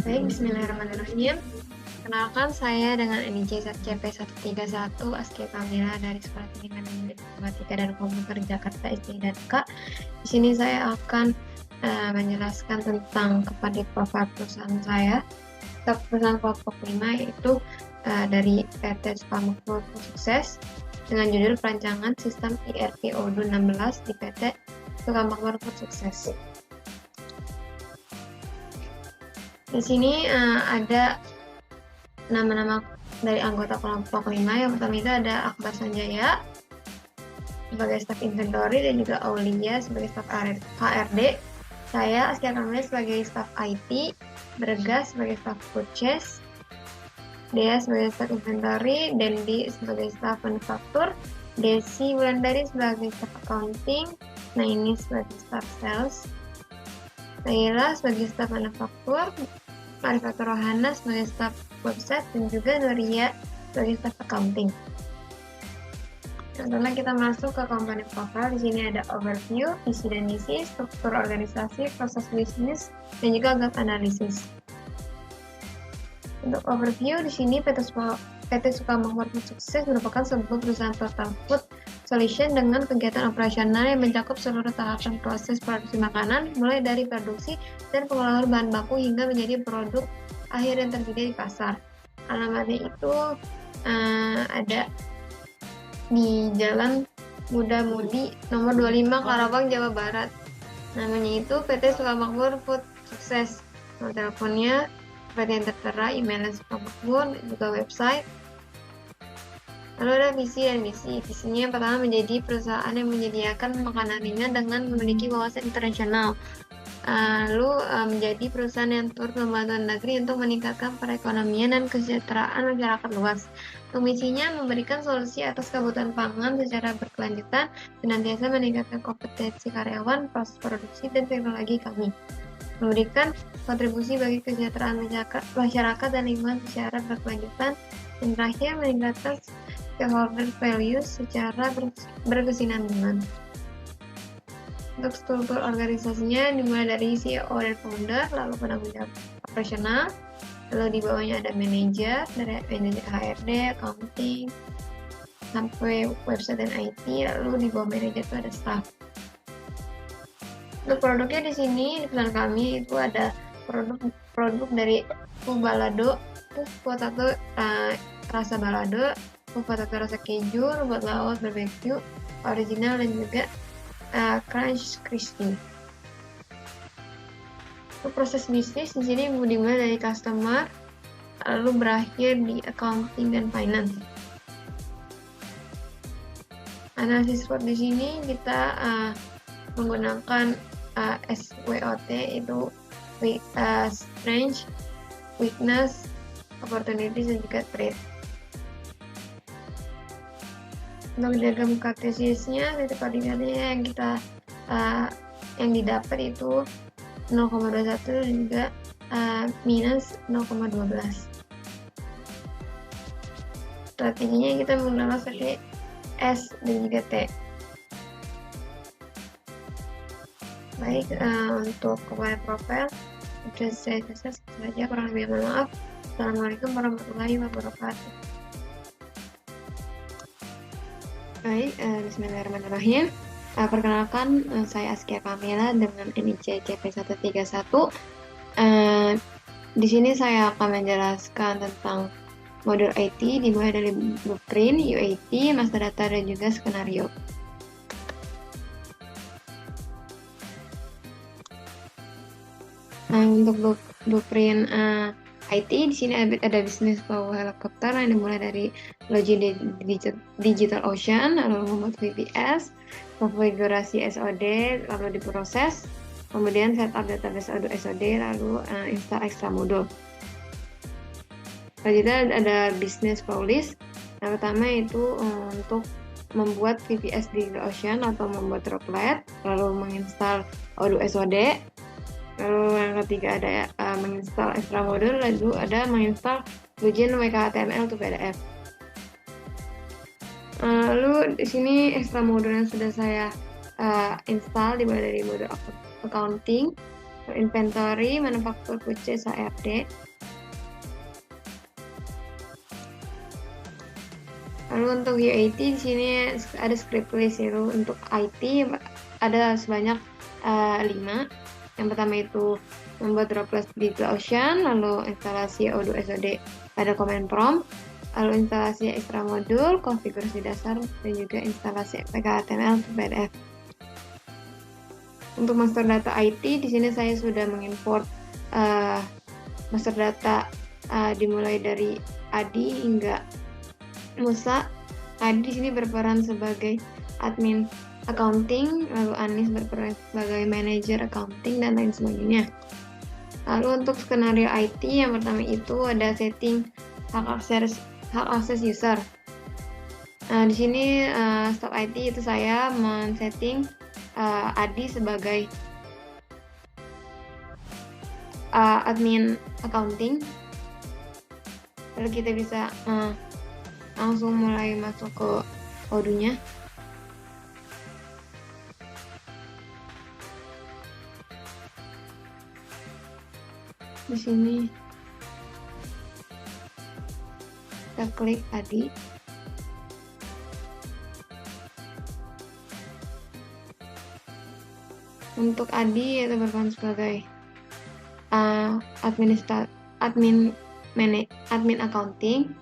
Baik, bismillahirrahmanirrahim. Kenalkan saya dengan NIJ CP131 Askia Kamila dari Sekolah Tinggi Manajemen Informatika dan Komputer Jakarta SD dan K. Di sini saya akan menjelaskan tentang kepada profil perusahaan saya. Perusahaan kelompok 5 yaitu dari PT Sukamakmur Sukses dengan judul perancangan sistem ERP Odoo 16 di PT Sukamakmur Sukses. Di sini ada nama-nama dari anggota kelompok 5. Yang pertama itu ada Akbar Sanjaya sebagai staf inventory dan juga Aulia sebagai staf HRD. Saya Askia Kamil sebagai staf IT, Bergas sebagai staf purchase, Dea sebagai staf inventory, Dendi sebagai staf manufaktur, Desi Wulandari sebagai staf accounting, Naini sebagai staf sales, Naila sebagai staf manufaktur, Marifatur Rohana sebagai staf website, dan juga Nuria sebagai staf accounting. Setelah kita masuk ke komponen profile, di sini ada overview, visi dan misi, struktur organisasi, proses bisnis, dan juga gap analisis. Untuk overview, di sini PT Sukamakmur Sukses merupakan sebuah perusahaan total food solution dengan kegiatan operasional yang mencakup seluruh tahapan proses produksi makanan, mulai dari produksi dan pengolahan bahan baku hingga menjadi produk akhir yang tersedia di pasar. Alamatnya itu ada di Jalan Muda Mudi nomor 25 Karawang, Jawa Barat. Namanya itu PT Sukamakmur Food Sukses. Nomor teleponnya seperti yang tertera, emailnya Sukamakmur, juga website. Lalu ada visi dan misi. Visinya yang pertama menjadi perusahaan yang menyediakan makanan ringan dengan memiliki wawasan internasional. Lalu menjadi perusahaan yang turut membantu negeri untuk meningkatkan perekonomian dan kesejahteraan masyarakat luas. Untuk misinya memberikan solusi atas kebutuhan pangan secara berkelanjutan, senantiasa meningkatkan kompetensi karyawan, proses produksi, dan teknologi kami. Memberikan kontribusi bagi kesejahteraan masyarakat dan lingkungan secara berkelanjutan, dan terakhir meningkatkan stakeholder values secara berkesinambungan. Untuk struktur organisasinya dimulai dari CEO dan founder, lalu penanggung jawab operasional, lalu di bawahnya ada manajer, dari manajer HRD, accounting, sampai website dan IT, lalu di bawah manajer itu ada staff. Untuk produknya di sini di perusahaan kami itu ada produk dari balado, potato rasa balado, potato rasa keju, rumput laut barbecue, original, dan juga crunch crispy. Untuk proses bisnis di sini dimulai dari customer, lalu berakhir di accounting dan finance. Analisis SWOT di sini kita menggunakan SWOT, itu strength, weakness, opportunities, dan juga threat. Untuk diagram kartesiusnya, titik koordinatnya yang kita yang didapat itu 0,21 dan juga minus 0,12. Strateginya kita menggunakan strategi S dan juga T. Baik, untuk kepada profil sudah saya selesai saja, kurang lebih mohon maaf. Assalamualaikum warahmatullahi wabarakatuh. Baik, bismillahirrahmanirrahim. Perkenalkan, saya Askia Kamila dengan NIJ CP131. Di sini saya akan menjelaskan tentang modul IT dimulai dari blueprint, UAT, master data, dan juga skenario. Untuk blueprint IT di sini ada business flow helikopter yang dimulai dari logi digital ocean, lalu membuat VPS, konfigurasi SOD, lalu diproses, kemudian setup database Odoo SOD, lalu install extra modul. Selanjutnya ada business flow list. Yang pertama itu untuk membuat VPS digital ocean atau membuat droplet, lalu menginstal Odoo SOD. Lalu yang ketiga ada menginstal extra modul, lalu ada menginstal plugin WKHTML untuk PDF. Lalu di sini extra modul yang sudah saya install dimulai dari modul accounting, inventory, manufaktur purchase HRD. Lalu untuk UAT di sini ada script list, yaitu untuk IT ada sebanyak 5. Yang pertama itu membuat droplet di Ocean, lalu instalasi Odoo SOD pada command prompt, lalu instalasi extra modul, konfigurasi dasar, dan juga instalasi HTML untuk PDF. Untuk master data IT di sini saya sudah mengimport master data dimulai dari Adi hingga Musa. Adi di sini berperan sebagai admin accounting, lalu Anis berperan sebagai manager accounting, dan lain sebagainya. Lalu untuk skenario IT yang pertama itu ada setting hak akses user. Di sini staf IT itu saya men-setting Adi sebagai admin accounting. Lalu kita bisa langsung mulai masuk ke Odoo-nya. Di sini kita klik Adi. Untuk Adi itu berperan sebagai admin accounting,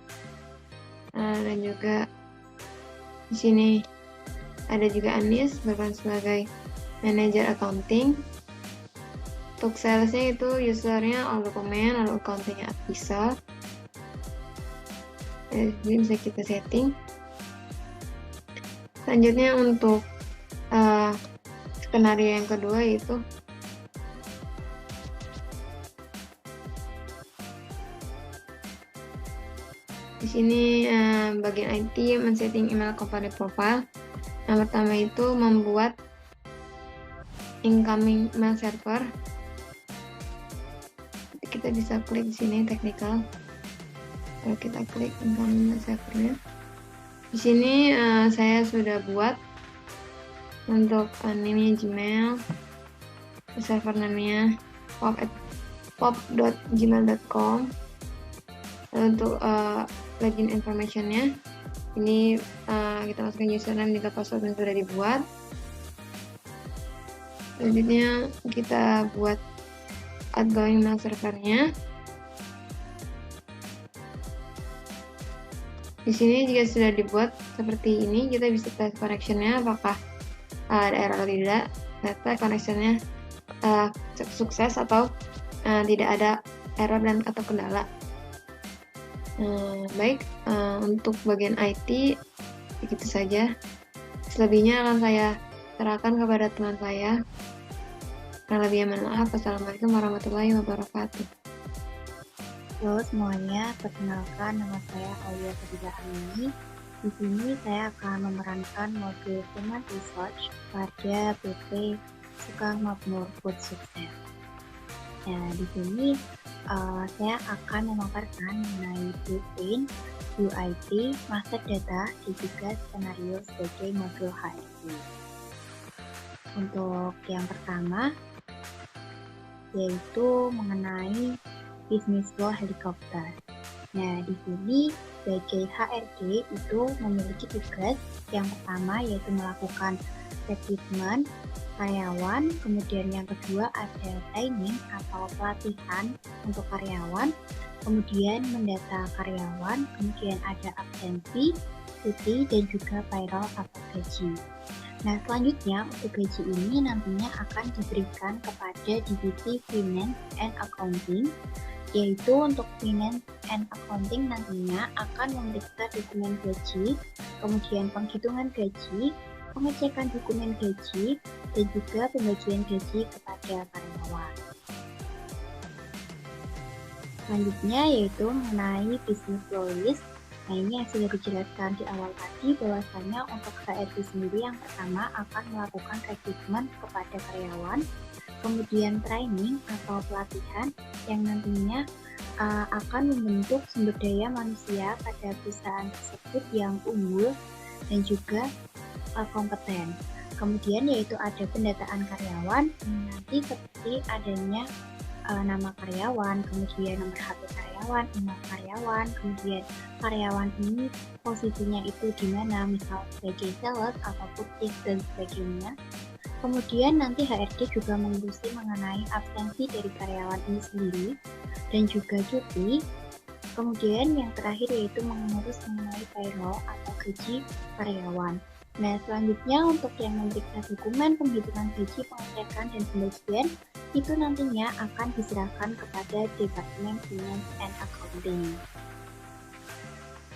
dan juga di sini ada juga Anis berperan sebagai manager accounting. Untuk salesnya itu usernya all document, lalu accountingnya Advisor. Jadi bisa kita setting. Selanjutnya untuk skenario yang kedua yaitu di sini bagian IT men-setting email company profile. Yang pertama itu membuat incoming mail server. Kita bisa klik di sini technical. Kalau kita klik incoming mail servernya, di sini saya sudah buat untuk ini Gmail, server namanya pop.gmail.com. Untuk login informationnya ini kita masukkan username juga password yang sudah dibuat. Selanjutnya kita buat outgoing mail servernya. Di sini jika sudah dibuat seperti ini, kita bisa tes connectionnya apakah ada error atau tidak. Data connectionnya sukses atau tidak ada error dan atau kendala. Baik, untuk bagian IT begitu saja. Selebihnya akan saya serahkan kepada teman saya. Kurang lebihnya mohon maaf. Assalamualaikum warahmatullahi wabarakatuh. Halo semuanya, perkenalkan nama saya Aulia Fadilah Amini. Di sini saya akan memerankan modul Human Research pada BP Sukarmakmur Food Success. Nah, di sini saya akan memaparkan mengenai blueprint, UIT, master data, dan juga skenario sebagai modul HRD. Untuk yang pertama, yaitu mengenai bisnis flow helikopter. Nah, di sini sebagai HRD itu memiliki tugas yang pertama yaitu melakukan rekrutmen karyawan, kemudian yang kedua ada training atau pelatihan untuk karyawan, kemudian mendata karyawan, kemudian ada absensi, cuti, dan juga payroll atau gaji. Nah, selanjutnya untuk gaji ini nantinya akan diberikan kepada divisi Finance and Accounting, yaitu untuk Finance and Accounting nantinya akan memeriksa dokumen gaji, kemudian penghitungan gaji, pengecekan dokumen gaji, dan juga pembagian gaji kepada karyawan. Selanjutnya yaitu mengenai business flow list. Nah, ini yang sudah dijelaskan di awal tadi bahwasanya untuk HRD sendiri yang pertama akan melakukan rekrutmen kepada karyawan, kemudian training atau pelatihan yang nantinya akan membentuk sumber daya manusia pada perusahaan tersebut yang unggul dan juga kompeten. Kemudian yaitu ada pendataan karyawan, nanti seperti adanya nama karyawan, kemudian nomor HP karyawan, email karyawan, kemudian karyawan ini posisinya itu di mana, misal sebagai sales atau purchase dan sebagainya. Kemudian nanti HRD juga mengurusi mengenai absensi dari karyawan ini sendiri dan juga cuti. Kemudian yang terakhir yaitu mengurus mengenai payroll atau gaji karyawan. Nah, selanjutnya untuk yang memeriksa dokumen penghitungan gaji, pengecekan, dan pembagian itu nantinya akan diserahkan kepada Departemen Finance and Accounting.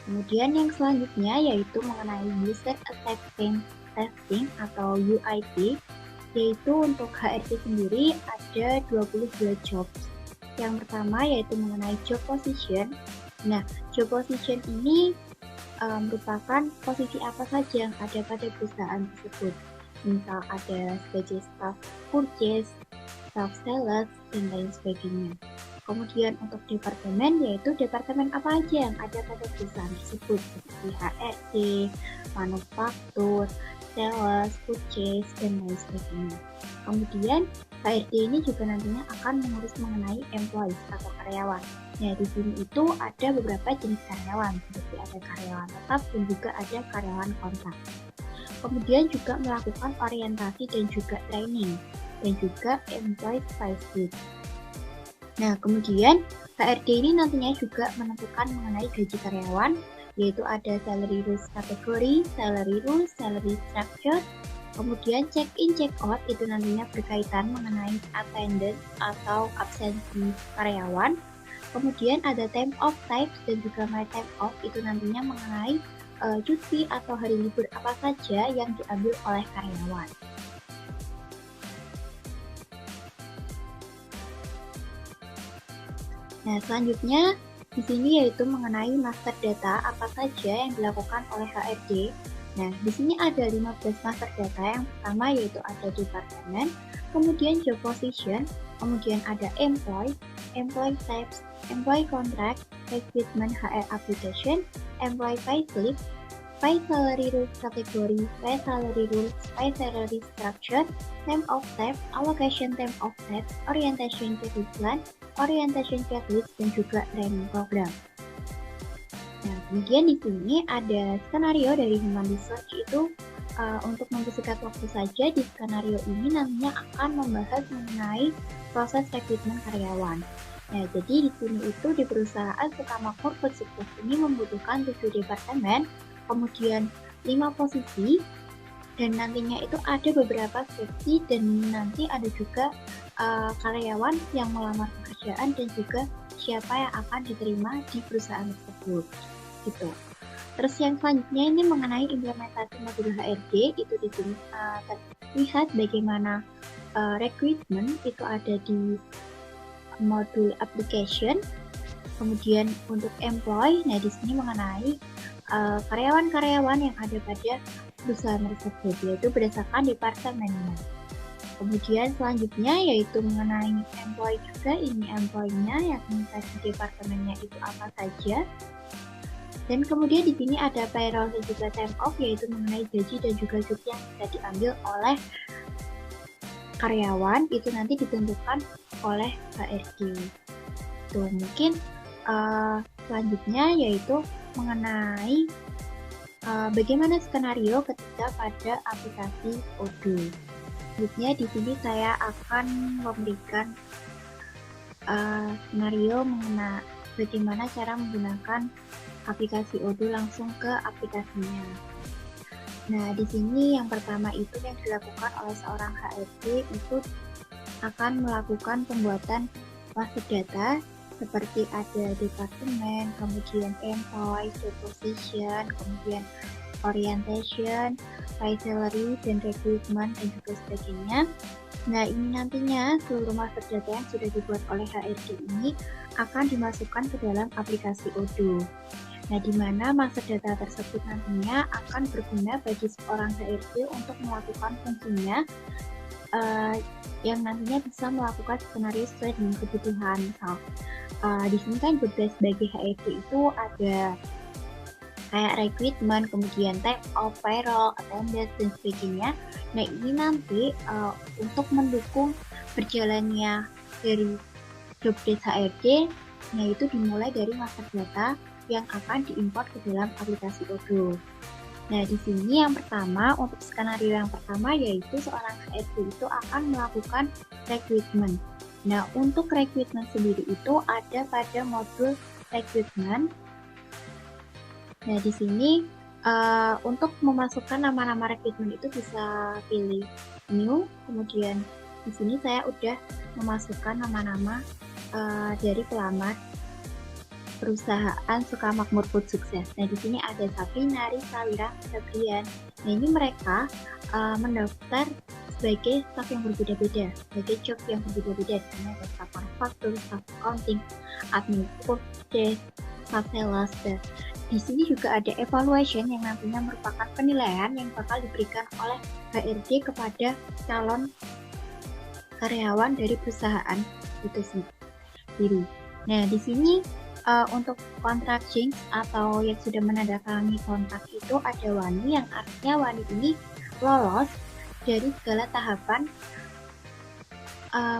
Kemudian yang selanjutnya yaitu mengenai User Acceptance Testing atau UAT, yaitu untuk HRD sendiri ada 22 jobs. Yang pertama yaitu mengenai job position. Nah, job position ini merupakan posisi apa saja yang ada pada perusahaan tersebut. Misal ada sebagai staff purchase, staff sales, dan lain sebagainya. Kemudian untuk departemen yaitu departemen apa aja yang ada pada perusahaan tersebut seperti HRD, manufaktur, sales, purchase, dan lain sebagainya. Kemudian HRD ini juga nantinya akan mengurus mengenai employees atau karyawan. Nah, di sini itu ada beberapa jenis karyawan, seperti ada karyawan tetap dan juga ada karyawan kontrak. Kemudian juga melakukan orientasi dan juga training, dan juga employee visit. Nah, kemudian HRD ini nantinya juga menentukan mengenai gaji karyawan, yaitu ada salary rules kategori, salary rules, salary structure, kemudian check-in, check-out itu nantinya berkaitan mengenai attendance atau absensi karyawan. Kemudian ada time off types dan juga my time off itu nantinya mengenai cuti atau hari libur apa saja yang diambil oleh karyawan. Nah, selanjutnya di sini yaitu mengenai master data apa saja yang dilakukan oleh HRD. Nah, di sini ada 15 master data. Yang pertama yaitu ada departemen, kemudian job position, kemudian ada employee types, employee contract, recruitment HR application, employee pay slip, pay salary rules category, pay salary rules, pay salary structure, time of type, allocation time of type, orientation checklist plan, orientation checklist, dan juga training program. Nah, kemudian di sini ada skenario dari Human Research itu untuk mempersingkat waktu saja, di skenario ini nantinya akan membahas mengenai proses rekrutmen karyawan. Nah, jadi di sini itu di perusahaan Sukama Corporate Success ini membutuhkan 7 departemen, kemudian 5 posisi, dan nantinya itu ada beberapa seleksi, dan nanti ada juga karyawan yang melamar pekerjaan dan juga siapa yang akan diterima di perusahaan tersebut. Gitu. Terus yang selanjutnya ini mengenai implementasi modul HRD, itu di sini terlihat bagaimana recruitment itu ada di modul application. Kemudian untuk employee, nah di sini mengenai karyawan-karyawan yang ada pada perusahaan tersebut, yaitu berdasarkan departemennya. Kemudian selanjutnya yaitu mengenai employee juga, ini employee-nya yakni tadi departemennya itu apa saja. Dan kemudian di sini ada payroll dan juga time off, yaitu mengenai gaji dan juga cuti yang bisa diambil oleh karyawan, itu nanti ditentukan oleh HRD. Tuh, mungkin selanjutnya yaitu mengenai bagaimana skenario ketika pada aplikasi Odoo. Selanjutnya di sini saya akan memberikan skenario mengenai bagaimana cara menggunakan aplikasi Odoo langsung ke aplikasinya. Nah, di sini yang pertama itu yang dilakukan oleh seorang HRD itu akan melakukan pembuatan master data seperti ada departemen, kemudian employee, job position, kemudian orientation, pay salary, dan recruitment, dan juga sebagainya. Nah, ini nantinya seluruh master data yang sudah dibuat oleh HRD ini akan dimasukkan ke dalam aplikasi Odoo. Nah, di mana master data tersebut nantinya akan berguna bagi seorang HRD untuk melakukan fungsinya yang nantinya bisa melakukan skenario sesuai dengan kebutuhan. Misal, di sini kan tugas bagi HRD itu ada kayak recruitment, kemudian time off, payroll, attendance, dan sebagainya. Nah, ini nanti untuk mendukung berjalannya dari job desk HRD, nah itu dimulai dari master data yang akan diimport ke dalam aplikasi Odoo. Nah, di sini yang pertama, untuk skenario yang pertama yaitu seorang HRD itu akan melakukan recruitment. Nah, untuk recruitment sendiri itu ada pada modul recruitment. Nah, di sini untuk memasukkan nama-nama recruitment itu bisa pilih new, kemudian di sini saya udah memasukkan nama-nama dari pelamar perusahaan Sukamakmur Food Sukses. Nah, di sini ada Sabrina, Risa, Wira, Sabrian. Nah, ini mereka mendaftar sebagai staff yang berbeda-beda, sebagai job yang berbeda-beda. Di sini ada staff manufaktur, staff accounting, admin purchase, staff sales. Dan di sini juga ada evaluation yang nantinya merupakan penilaian yang bakal diberikan oleh HRD kepada calon karyawan dari perusahaan itu sendiri. Nah, di sini untuk kontrak change atau yang sudah menandatangani kontrak itu ada Wani, yang artinya Wani ini lolos dari segala tahapan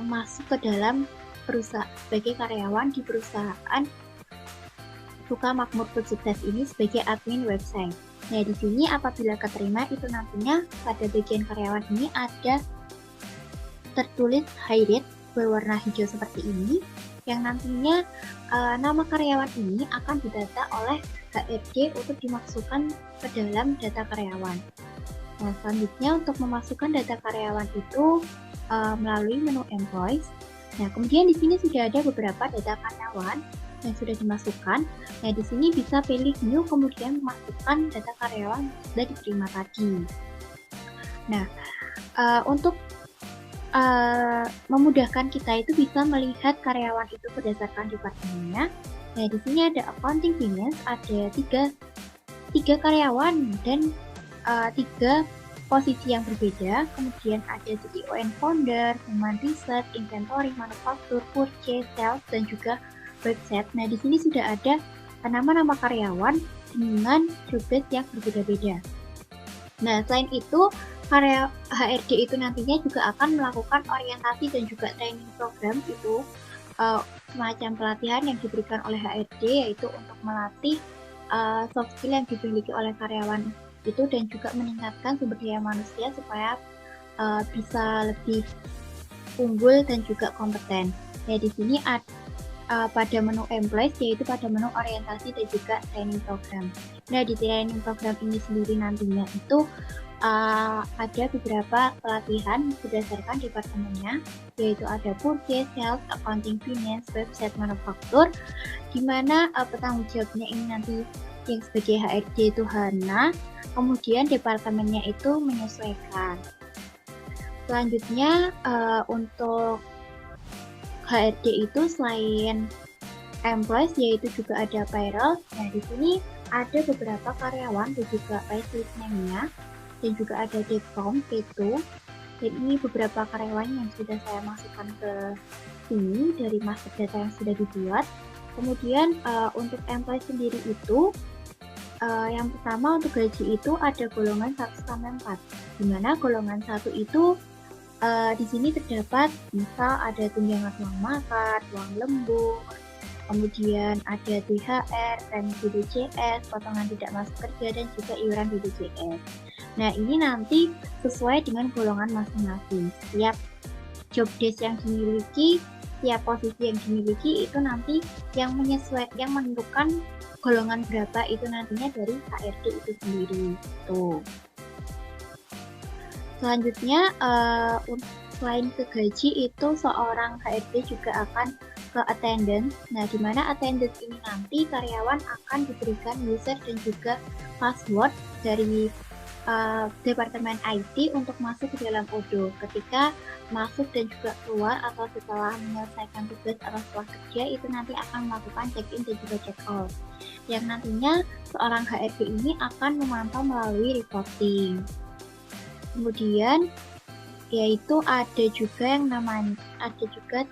masuk ke dalam perusahaan sebagai karyawan di perusahaan Sukamakmur Food Sukses ini sebagai admin website. Nah, di sini apabila keterima itu nantinya pada bagian karyawan ini ada tertulis highlight berwarna hijau seperti ini, yang nantinya nama karyawan ini akan didata oleh HRD untuk dimasukkan ke dalam data karyawan. Nah, selanjutnya untuk memasukkan data karyawan itu melalui menu employees. Nah, kemudian di sini sudah ada beberapa data karyawan yang sudah dimasukkan. Nah, di sini bisa pilih new, kemudian memasukkan data karyawan yang sudah diterima tadi. Nah, untuk memudahkan kita itu bisa melihat karyawan itu berdasarkan departemennya. Nah, di sini ada accounting finance, ada tiga karyawan dan 3 posisi yang berbeda. Kemudian ada CEO and founder, human research, inventory, manufaktur, purchase, sales, dan juga website. Nah, di sini sudah ada nama-nama karyawan dengan job desk yang berbeda-beda. Nah, selain itu, HRD itu nantinya juga akan melakukan orientasi dan juga training program itu semacam pelatihan yang diberikan oleh HRD, yaitu untuk melatih soft skill yang dimiliki oleh karyawan itu dan juga meningkatkan sumber daya manusia supaya bisa lebih unggul dan juga kompeten. Nah, di sini pada menu employees, yaitu pada menu orientasi dan juga training program. Nah, di training program ini sendiri nantinya itu ada beberapa pelatihan berdasarkan departemennya, yaitu ada purchase, sales, accounting, finance, website, manufaktur, di mana petanggung jawabnya ini nanti yang sebagai HRD itu Hana, kemudian departemennya itu menyesuaikan. Selanjutnya untuk HRD itu selain employees yaitu juga ada payroll. Nah, di sini ada beberapa karyawan dan juga payslip name-nya, dan juga ada Depcom, P2, dan ini beberapa karyawan yang sudah saya masukkan ke sini dari master data yang sudah dibuat. Kemudian untuk employee sendiri itu yang pertama untuk gaji itu ada golongan 1-4, di mana golongan 1 itu di sini terdapat misal ada tunjangan uang makan, uang lembur, kemudian ada THR, remisi BPJS, potongan tidak masuk kerja, dan juga iuran BPJS. Nah, ini nanti sesuai dengan golongan masing-masing. Setiap job desk yang dimiliki, setiap posisi yang dimiliki itu nanti yang menentukan golongan berapa itu nantinya dari HRD itu sendiri. Tuh. Selanjutnya, selain ke gaji itu seorang HRD juga akan ke attendance. Nah, di mana attendance ini nanti karyawan akan diberikan user dan juga password dari Departemen IT untuk masuk ke dalam Odoo. Ketika masuk dan juga keluar atau setelah menyelesaikan tugas atau setelah kerja itu nanti akan melakukan check-in dan juga check-out. Yang nantinya seorang HRD ini akan memantau melalui reporting. Kemudian yaitu ada juga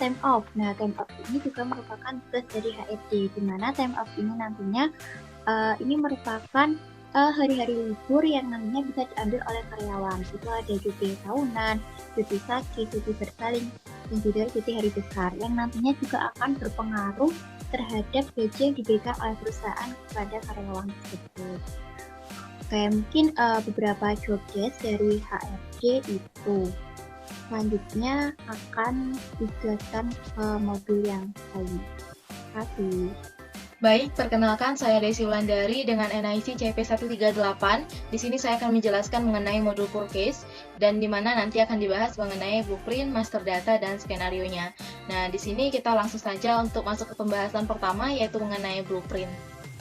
time off. Nah, time off ini juga merupakan tugas dari HRD, di mana time off ini nantinya ini merupakan hari-hari libur yang nantinya bisa diambil oleh karyawan. Itu ada cuti tahunan, cuti sakit, cuti bersalin, dan juga cuti hari besar yang nantinya juga akan berpengaruh terhadap gaji yang diberikan oleh perusahaan kepada karyawan tersebut. Kayak mungkin beberapa job desk dari HRD itu. Selanjutnya akan dijelaskan ke modul yang lain. Terima kasih. Baik, perkenalkan saya Desi Wulandari dengan NIC CP138. Di sini saya akan menjelaskan mengenai modul forecast dan di mana nanti akan dibahas mengenai blueprint, master data, dan skenario-nya. Nah, di sini kita langsung saja untuk masuk ke pembahasan pertama yaitu mengenai blueprint.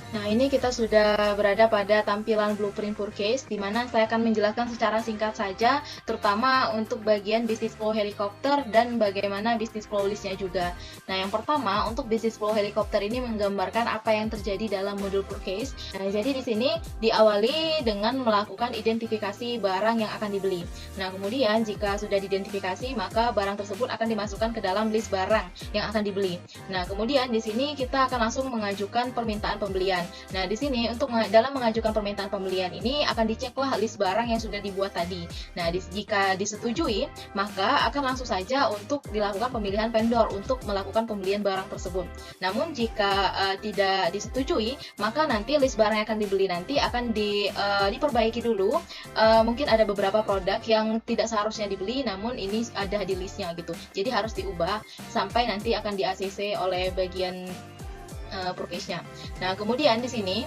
Nah, ini kita sudah berada pada tampilan blueprint forecast, di mana saya akan menjelaskan secara singkat saja, terutama untuk bagian business flow helikopter dan bagaimana business flow list-nya juga. Nah, yang pertama, untuk business flow helikopter ini menggambarkan apa yang terjadi dalam modul forecast. Nah, jadi di sini diawali dengan melakukan identifikasi barang yang akan dibeli. Nah, kemudian jika sudah diidentifikasi, maka barang tersebut akan dimasukkan ke dalam list barang yang akan dibeli. Nah, kemudian di sini kita akan langsung mengajukan permintaan pembelian. Nah, di sini untuk dalam mengajukan permintaan pembelian ini akan diceklah list barang yang sudah dibuat tadi. Nah, jika disetujui, maka akan langsung saja untuk dilakukan pemilihan vendor untuk melakukan pembelian barang tersebut. Namun jika tidak disetujui, maka nanti list barang yang akan dibeli nanti akan diperbaiki dulu. Mungkin ada beberapa produk yang tidak seharusnya dibeli, namun ini ada di listnya gitu. Jadi harus diubah sampai nanti akan di-ACC oleh bagian forecast-nya. Nah, kemudian di sini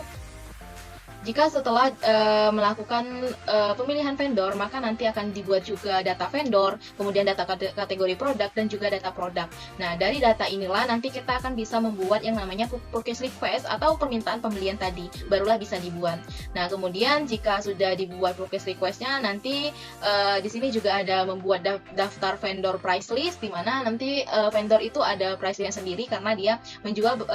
jika setelah melakukan pemilihan vendor, maka nanti akan dibuat juga data vendor, kemudian data kategori produk, dan juga data produk. Nah, dari data inilah nanti kita akan bisa membuat yang namanya purchase request atau permintaan pembelian tadi, barulah bisa dibuat. Nah, kemudian jika sudah dibuat purchase request-nya, nanti di sini juga ada membuat daftar vendor price list, di mana nanti vendor itu ada price list sendiri karena dia menjual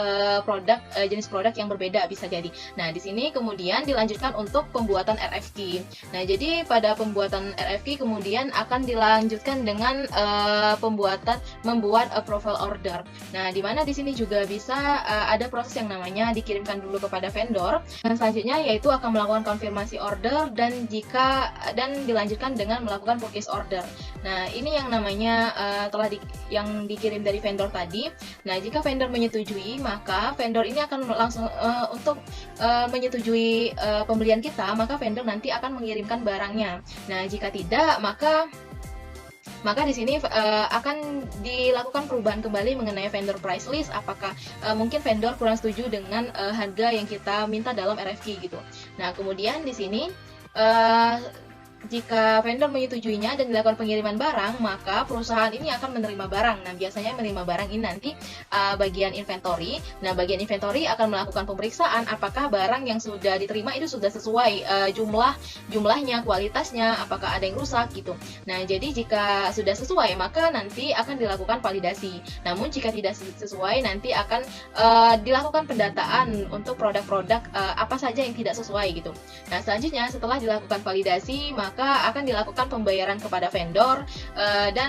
jenis produk yang berbeda bisa jadi. Nah, di sini kemudian dilanjutkan untuk pembuatan RFQ. Nah, jadi pada pembuatan RFQ kemudian akan dilanjutkan dengan membuat approval order. Nah, di mana di sini juga bisa ada proses yang namanya dikirimkan dulu kepada vendor. Dan selanjutnya yaitu akan melakukan konfirmasi order dan dilanjutkan dengan melakukan purchase order. Nah, ini yang namanya yang dikirim dari vendor tadi. Nah, jika vendor menyetujui, maka vendor ini akan langsung untuk menyetujui pembelian kita, maka vendor nanti akan mengirimkan barangnya. Nah, jika tidak, maka di sini akan dilakukan perubahan kembali mengenai vendor price list. Apakah mungkin vendor kurang setuju dengan harga yang kita minta dalam RFQ gitu. Nah, kemudian di sini jika vendor menyetujuinya dan dilakukan pengiriman barang, maka perusahaan ini akan menerima barang. Nah, biasanya menerima barang ini nanti bagian inventory. Nah, bagian inventory akan melakukan pemeriksaan apakah barang yang sudah diterima itu sudah sesuai jumlahnya, kualitasnya, apakah ada yang rusak gitu. Nah, jadi jika sudah sesuai, maka nanti akan dilakukan validasi. Namun jika tidak sesuai, nanti akan dilakukan pendataan untuk produk-produk apa saja yang tidak sesuai gitu. Nah, selanjutnya setelah dilakukan validasi, maka akan dilakukan pembayaran kepada vendor dan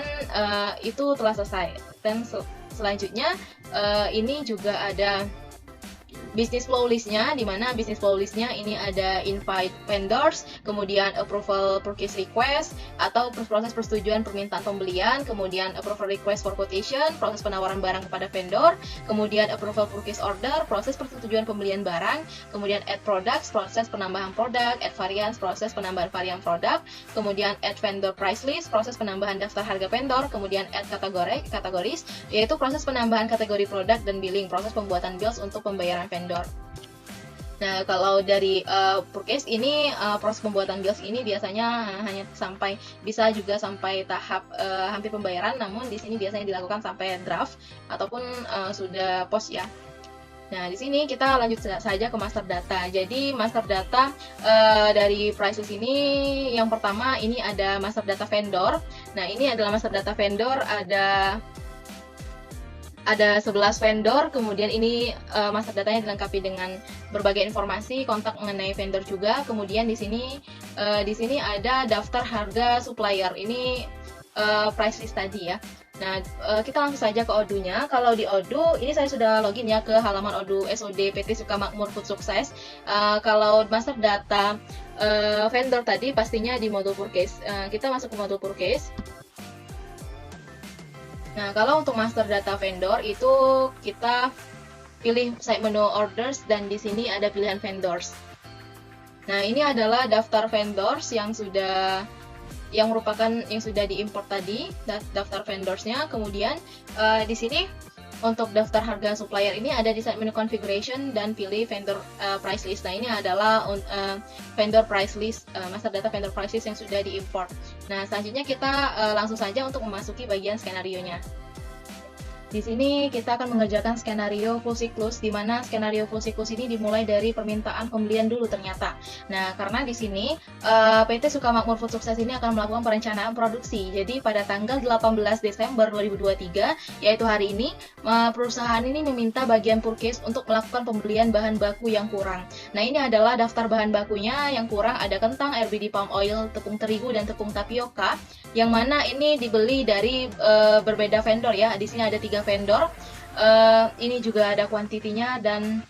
itu telah selesai. Dan selanjutnya ini juga ada business flow list-nya, di mana business flow list-nya ini ada invite vendors, kemudian approval purchase request atau proses persetujuan permintaan pembelian, kemudian approval request for quotation, proses penawaran barang kepada vendor, kemudian approval purchase order, proses persetujuan pembelian barang, kemudian add products, proses penambahan produk, add variants, proses penambahan varian produk, kemudian add vendor price list, proses penambahan daftar harga vendor, kemudian add kategoris, yaitu proses penambahan kategori produk dan billing, proses pembuatan bills untuk pembayaran vendor. Nah, kalau dari purchase ini proses pembuatan bills ini biasanya hanya bisa juga sampai tahap hampir pembayaran, namun di sini biasanya dilakukan sampai draft ataupun sudah post ya. Nah, di sini kita lanjut saja ke master data. Jadi master data dari price list ini yang pertama ini ada master data vendor. Nah, ini adalah master data vendor, ada 11 vendor, kemudian ini master datanya dilengkapi dengan berbagai informasi, kontak mengenai vendor juga. Kemudian di sini ada daftar harga supplier. Ini price list tadi ya. Nah, kita langsung saja ke Odoo-nya. Kalau di Odoo, ini saya sudah login ya ke halaman Odoo SOD PT Sukamakmur Food Sukses. Kalau master data vendor tadi pastinya di modul purchase. Kita masuk ke modul purchase. Nah, kalau untuk master data vendor itu kita pilih side menu orders dan di sini ada pilihan vendors. Nah, ini adalah daftar vendors yang sudah diimport tadi, daftar vendorsnya. Kemudian di sini untuk daftar harga supplier ini ada di side menu configuration dan pilih vendor price list. Nah, ini adalah vendor price list, master data vendor price list yang sudah diimport. Nah, selanjutnya kita langsung saja untuk memasuki bagian skenario-nya. Di sini kita akan mengerjakan skenario full siklus, di mana skenario full siklus ini dimulai dari permintaan pembelian dulu ternyata. Nah, karena di sini PT Sukamakmur Food Sukses ini akan melakukan perencanaan produksi. Jadi pada tanggal 18 Desember 2023, yaitu hari ini, perusahaan ini meminta bagian purchase untuk melakukan pembelian bahan baku yang kurang. Nah, ini adalah daftar bahan bakunya yang kurang, ada kentang, RBD palm oil, tepung terigu, dan tepung tapioka, yang mana ini dibeli dari berbeda vendor ya. Di sini ada 3 vendor. Ini juga ada kuantitinya dan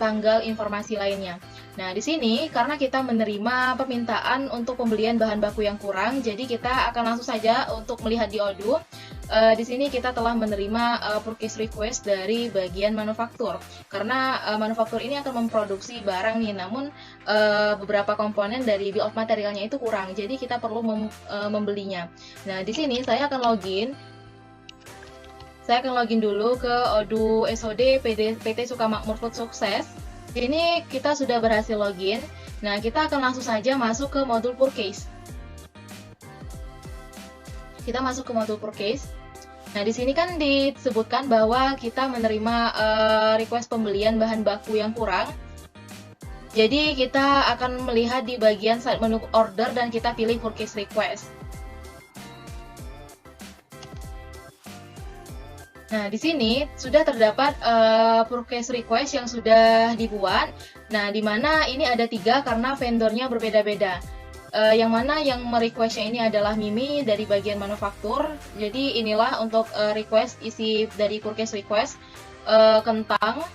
tanggal informasi lainnya. Nah, di sini karena kita menerima permintaan untuk pembelian bahan baku yang kurang, jadi kita akan langsung saja untuk melihat di Odoo. Di sini kita telah menerima purchase request dari bagian manufaktur. Karena manufaktur ini akan memproduksi barang nih, namun beberapa komponen dari bill of materialnya itu kurang. Jadi kita perlu membelinya. Nah, di sini saya akan login. Saya akan login dulu ke Odoo SOD PT Sukamakmur Food Sukses. Ini kita sudah berhasil login. Nah, kita akan langsung saja masuk ke modul purchase. Kita masuk ke modul purchase. Nah, di sini kan disebutkan bahwa kita menerima request pembelian bahan baku yang kurang. Jadi kita akan melihat di bagian side menu order dan kita pilih purchase request. Nah, di sini sudah terdapat purchase request yang sudah dibuat. Nah, di mana ini ada 3 karena vendornya berbeda-beda. Yang mana yang merequestnya ini adalah Mimi dari bagian manufaktur. Jadi inilah untuk request isi dari purchase request, kentang.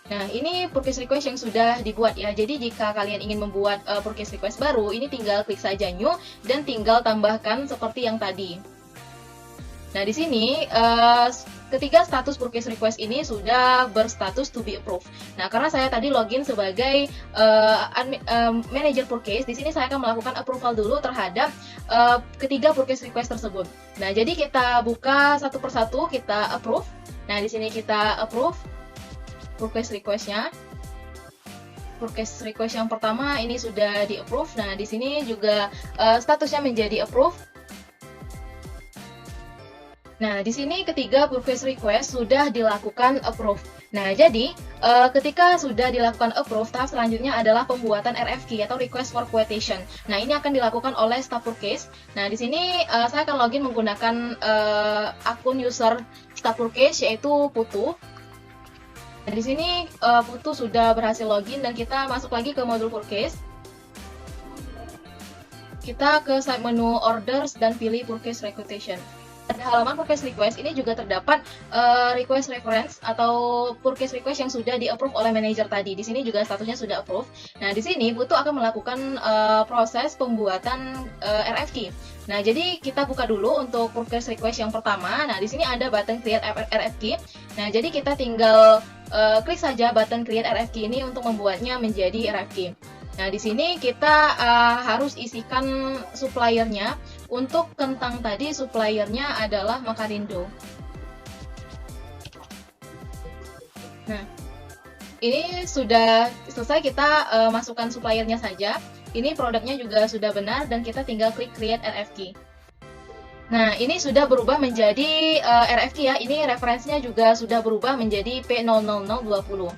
Nah, ini purchase request yang sudah dibuat ya. Jadi jika kalian ingin membuat purchase request baru, ini tinggal klik saja new dan tinggal tambahkan seperti yang tadi. Nah, di sini ketiga status purchase request ini sudah berstatus to be approved. Nah, karena saya tadi login sebagai manager purchase, di sini saya akan melakukan approval dulu terhadap ketiga purchase request tersebut. Nah, jadi kita buka satu persatu, kita approve. Nah, di sini kita approve purchase request-nya. Purchase request yang pertama ini sudah di-approve. Nah, di sini juga statusnya menjadi approve. Nah, di sini ketiga purchase request sudah dilakukan approve. Nah, jadi ketika sudah dilakukan approve, tahap selanjutnya adalah pembuatan RFQ atau request for quotation. Nah, ini akan dilakukan oleh staff purchase. Nah, di sini saya akan login menggunakan akun user staff purchase yaitu Putu. Nah, di sini Putu sudah berhasil login dan kita masuk lagi ke modul purchase. Kita ke side menu orders dan pilih purchase requisition. Pada halaman purchase request ini juga terdapat request reference atau purchase request yang sudah di-approve oleh manajer tadi. Di sini juga statusnya sudah approve. Nah, di sini Putu akan melakukan proses pembuatan RFQ. Nah, jadi kita buka dulu untuk purchase request yang pertama. Nah, di sini ada button create RFQ. Nah, jadi kita tinggal klik saja button create RFQ ini untuk membuatnya menjadi RFQ. Nah, di sini kita harus isikan suppliernya. Untuk kentang tadi suppliernya adalah Makarindo. Nah, ini sudah selesai, kita masukkan suppliernya saja. Ini produknya juga sudah benar dan kita tinggal klik create RFQ. Nah, ini sudah berubah menjadi RFQ ya. Ini referensinya juga sudah berubah menjadi P00020.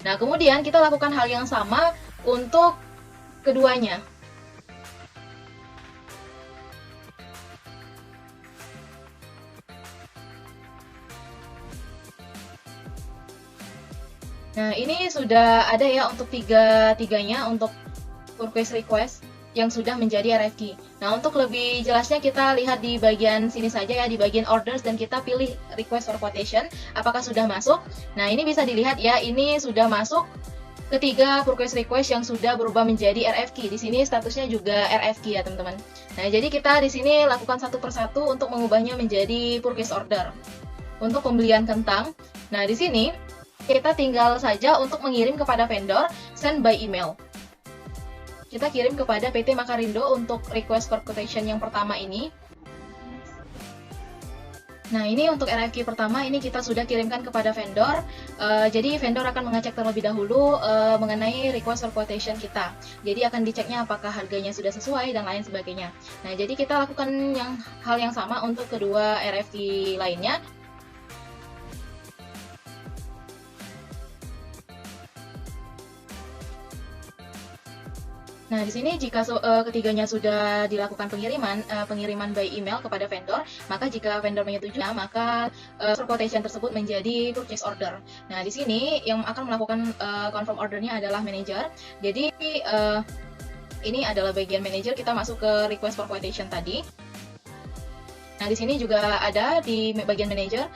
Nah, kemudian kita lakukan hal yang sama untuk keduanya. Nah, ini sudah ada ya untuk tiganya untuk purchase request. yang sudah menjadi RFQ. Nah, untuk lebih jelasnya kita lihat di bagian sini saja ya, di bagian orders, dan kita pilih request for quotation, apakah sudah masuk. Nah, ini bisa dilihat ya, ini sudah masuk ketiga purchase request yang sudah berubah menjadi RFQ. Di sini statusnya juga RFQ ya, teman-teman. Nah, jadi kita di sini lakukan satu persatu untuk mengubahnya menjadi purchase order. Untuk pembelian kentang, nah di sini kita tinggal saja untuk mengirim kepada vendor, send by email. Kita kirim kepada PT Makarindo untuk request for quotation yang pertama ini. Nah, ini untuk RFQ pertama, ini kita sudah kirimkan kepada vendor. Jadi vendor akan mengecek terlebih dahulu mengenai request for quotation kita. Jadi akan diceknya apakah harganya sudah sesuai dan lain sebagainya. Nah, jadi kita lakukan hal yang sama untuk kedua RFQ lainnya. Nah, di sini jika ketiganya sudah dilakukan pengiriman by email kepada vendor, maka jika vendor menyetujui, maka quotation tersebut menjadi purchase order. Nah, di sini yang akan melakukan confirm ordernya adalah manager. Jadi ini adalah bagian manager, kita masuk ke request for quotation tadi. Nah, di sini juga ada di bagian manager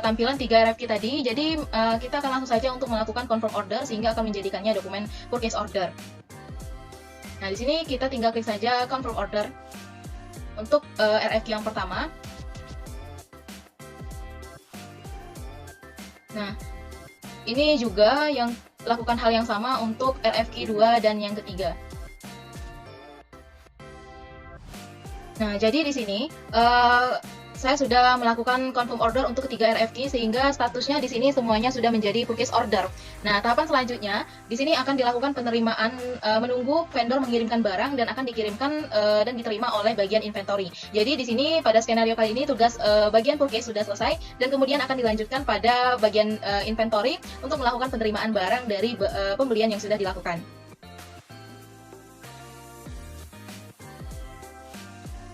tampilan 3 RFQ tadi. Jadi kita akan langsung saja untuk melakukan confirm order sehingga akan menjadikannya dokumen purchase order. Nah, di sini kita tinggal klik saja confirm order untuk RFQ yang pertama. Nah, ini juga yang lakukan hal yang sama untuk RFQ 2 dan yang ketiga. Nah, jadi di sini saya sudah melakukan confirm order untuk ketiga RFQ sehingga statusnya di sini semuanya sudah menjadi purchase order. Nah, tahapan selanjutnya di sini akan dilakukan penerimaan, menunggu vendor mengirimkan barang dan akan dikirimkan dan diterima oleh bagian inventory. Jadi di sini pada skenario kali ini tugas bagian purchase sudah selesai dan kemudian akan dilanjutkan pada bagian inventory untuk melakukan penerimaan barang dari pembelian yang sudah dilakukan.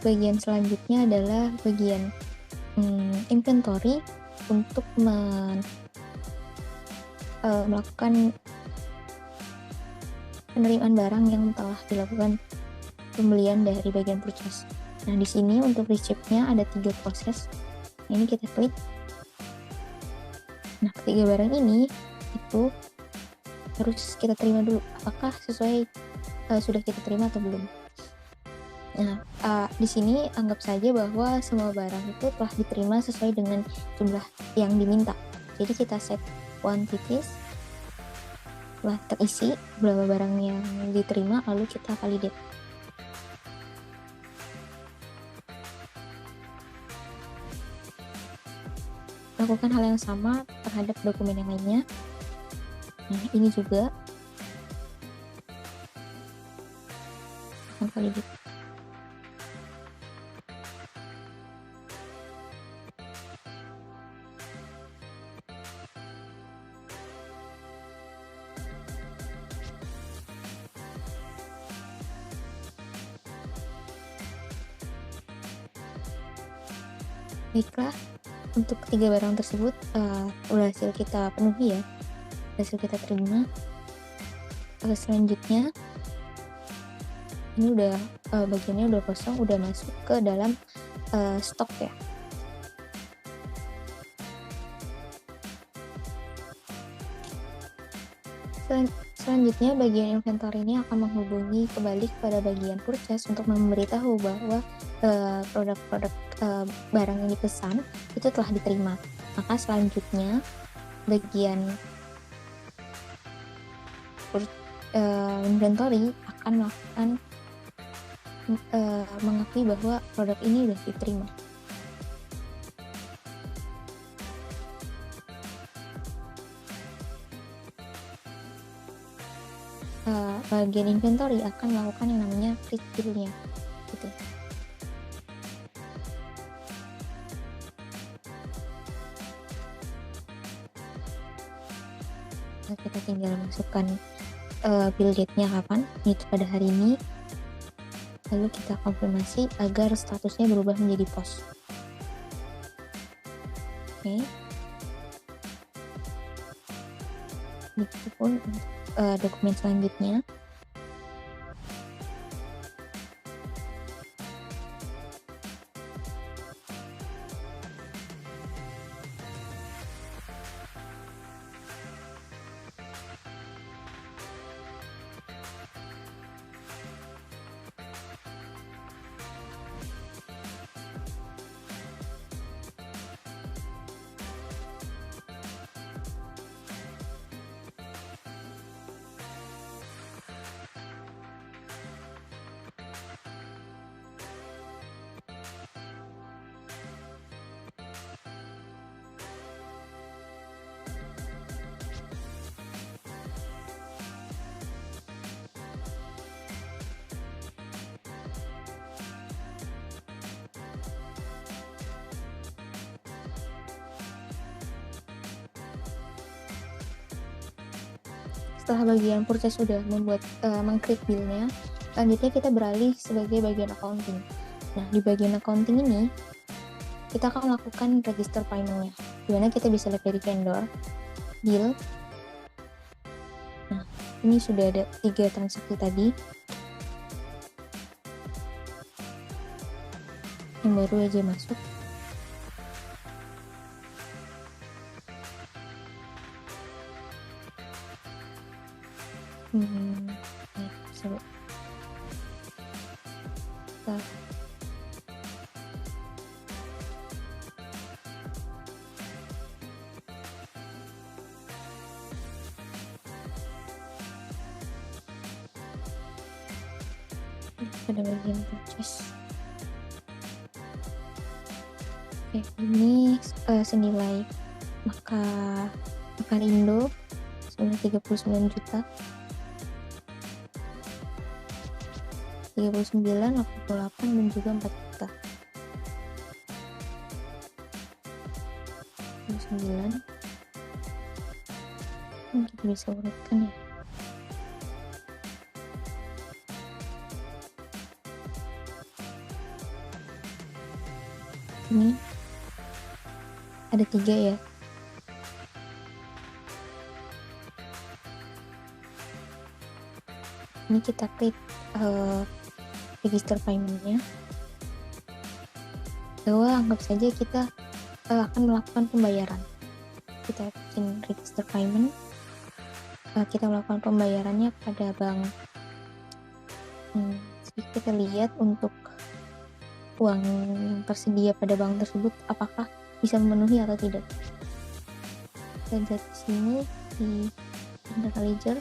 Bagian selanjutnya adalah bagian inventory untuk melakukan penerimaan barang yang telah dilakukan pembelian dari bagian purchase. Nah, di sini untuk receipt-nya ada 3 proses. Ini kita klik. Nah, ketiga barang ini itu harus kita terima dulu. Apakah sesuai sudah kita terima atau belum? Nah, di sini anggap saja bahwa semua barang itu telah diterima sesuai dengan jumlah yang diminta. Jadi kita set quantities, setelah terisi berapa barang yang diterima, lalu kita validate. Lakukan hal yang sama terhadap dokumen yang lainnya. Nah, ini juga akan validate. Baiklah, untuk ketiga barang tersebut berhasil kita penuhi ya, berhasil kita terima. Selanjutnya ini udah bagiannya udah kosong, udah masuk ke dalam stok ya. Selanjutnya bagian inventory ini akan menghubungi kembali kepada bagian purchase untuk memberitahu bahwa produk-produk barang yang dipesan itu telah diterima. Maka selanjutnya bagian inventory akan melakukan mengakui bahwa produk ini sudah diterima. Bagian inventory akan melakukan yang namanya pre-fill-nya gitu. Nah, kita tinggal masukkan bill date-nya kapan, itu pada hari ini, lalu kita konfirmasi agar statusnya berubah menjadi POS. Oke. Begitupun untuk dokumen selanjutnya. setelah bagian purchase sudah membuat meng-create bill-nya, selanjutnya kita beralih sebagai bagian accounting. Nah, di bagian accounting ini kita akan melakukan register payment-nya, dimana kita bisa lihat dari vendor, bill. Nah, ini sudah ada 3 transaksi tadi yang baru aja masuk. Coba kita pada bagian purchase. Oke, ini senilai Makarindo senilai 39 juta, 39, 88, dan juga 4 juta. 39. Kita bisa urutkan ya. Ini ada 3 ya. Ini kita klik register payment-nya, bahwa anggap saja kita akan melakukan pembayaran. Kita bikin register payment, kita melakukan pembayarannya pada bank. Jadi kita lihat untuk uang yang tersedia pada bank tersebut apakah bisa memenuhi atau tidak. Kita lihat di sini di data ledger.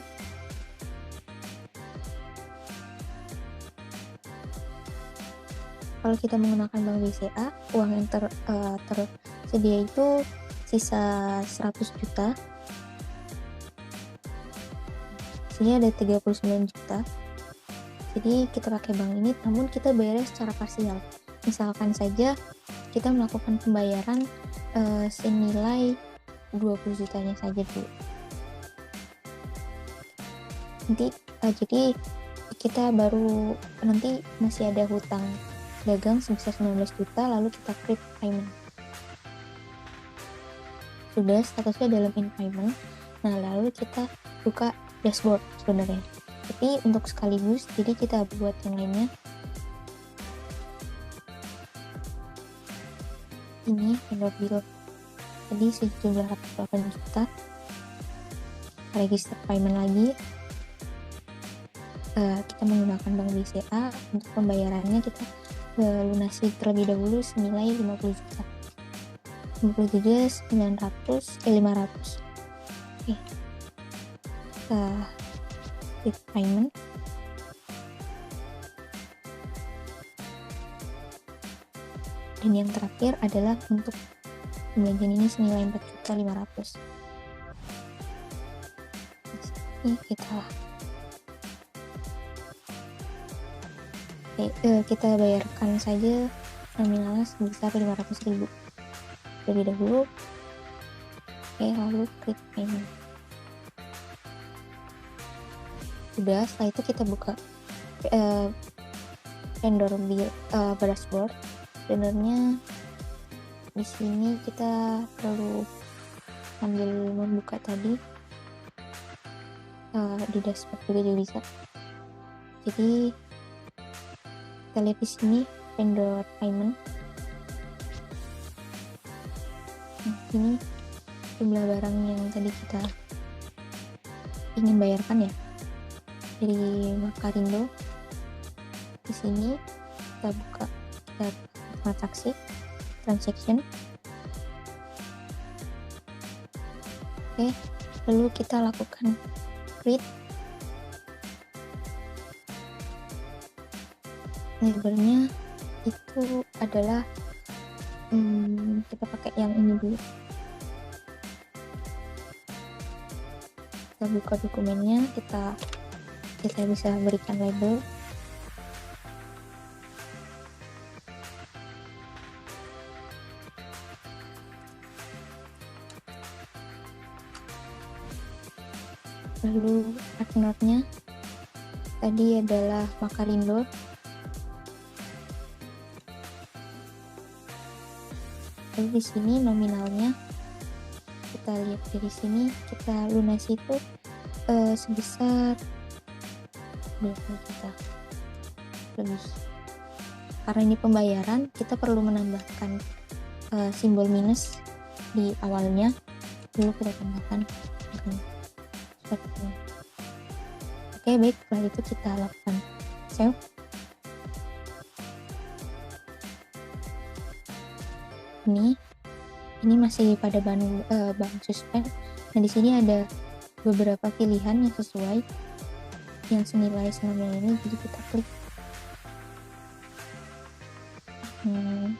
Kalau kita menggunakan bank BCA, uang yang tersedia itu sisa 100 juta. Sini ada 39 juta. Jadi kita pakai bank ini, namun kita bayarnya secara parsial. Misalkan saja kita melakukan pembayaran senilai 20 jutanya saja dulu. Jadi kita baru nanti masih ada hutang dagang sebesar 19 juta, lalu kita create payment. Sudah statusnya dalam in payment. Nah, lalu kita buka dashboard sebenarnya. Tapi untuk sekaligus, jadi kita buat yang lainnya. Ini vendor bill. Jadi sejumlah 48 juta. Register payment lagi. Kita menggunakan bank BCA. Untuk pembayarannya kita lunasi terlebih dahulu senilai 50 juta. 57 900 500. Oke. Klik payment. Dan yang terakhir adalah untuk pembagian ini senilai 4.500.000. Ini kita bayarkan saja nominalnya sebesar 500.000 terlebih dahulu. Lalu klik payment. Sudah, setelah itu kita buka vendor bill dashboard. Vendornya di sini kita perlu sambil membuka tadi di dashboard juga bisa. Jadi kita lihat di sini vendor payment. Ini jumlah barang yang tadi kita ingin bayarkan ya, dari Makarindo. Di sini kita buka transaction. Lalu kita lakukan create. Labelnya itu adalah kita pakai yang ini dulu. Kita buka dokumennya, kita bisa berikan label. Lalu partnernya tadi adalah Makarindo. Lalu di sini nominalnya kita lihat dari sini, kita lunasi itu sebesar 20 juta lebih. Karena ini pembayaran, kita perlu menambahkan simbol minus di awalnya, dulu kita tambahkan seperti ini. Oke, baik, setelah itu kita lakukan save. Ini masih pada bank suspend. Nah, di sini ada beberapa pilihan yang sesuai, yang senilai nominal ini, jadi kita klik. Ini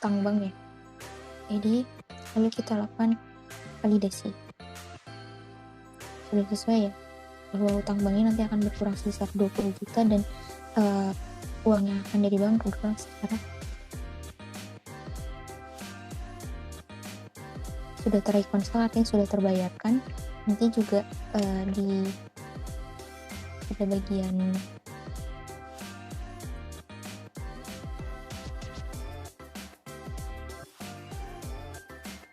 utang bank ya. Jadi lalu kita lakukan validasi. Sudah sesuai ya, bahwa utang banknya nanti akan berkurang sebesar 20 juta dan uang yang akan dari bank berkurang secara sudah terreconcile, artinya sudah terbayarkan. Nanti juga di pada bagian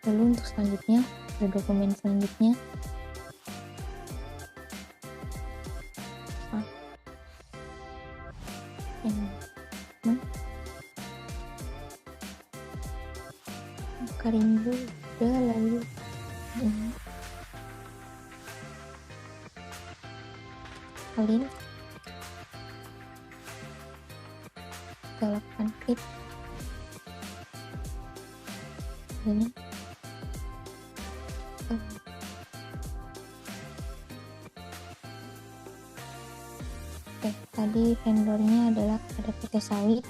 lalu untuk selanjutnya ada dokumen selanjutnya. Makarindo udah, lalu ini kalian kita lakukan klik ini. Oke, tadi vendornya adalah ada PT Sawit.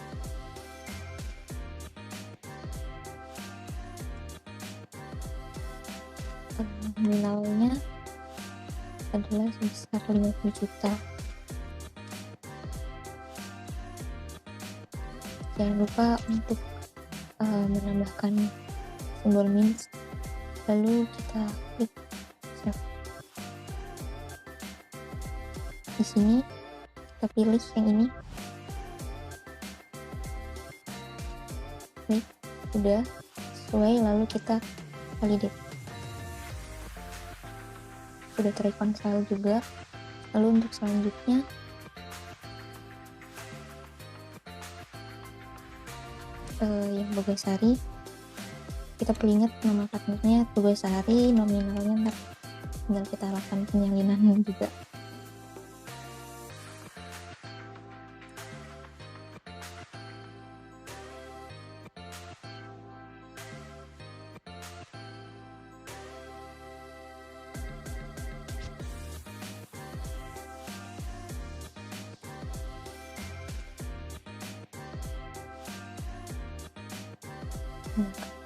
Nominalnya adalah sebesar 50 juta. Jangan lupa untuk menambahkan simbol minus, lalu kita klik save. Di sini kita pilih yang ini, klik udah sesuai, lalu kita validate. Sudah terreconcile juga. Lalu untuk selanjutnya yang Bogasari, kita perlu ingat nama partnernya Bogasari, nominalnya tinggal kita lakukan penyalinan juga.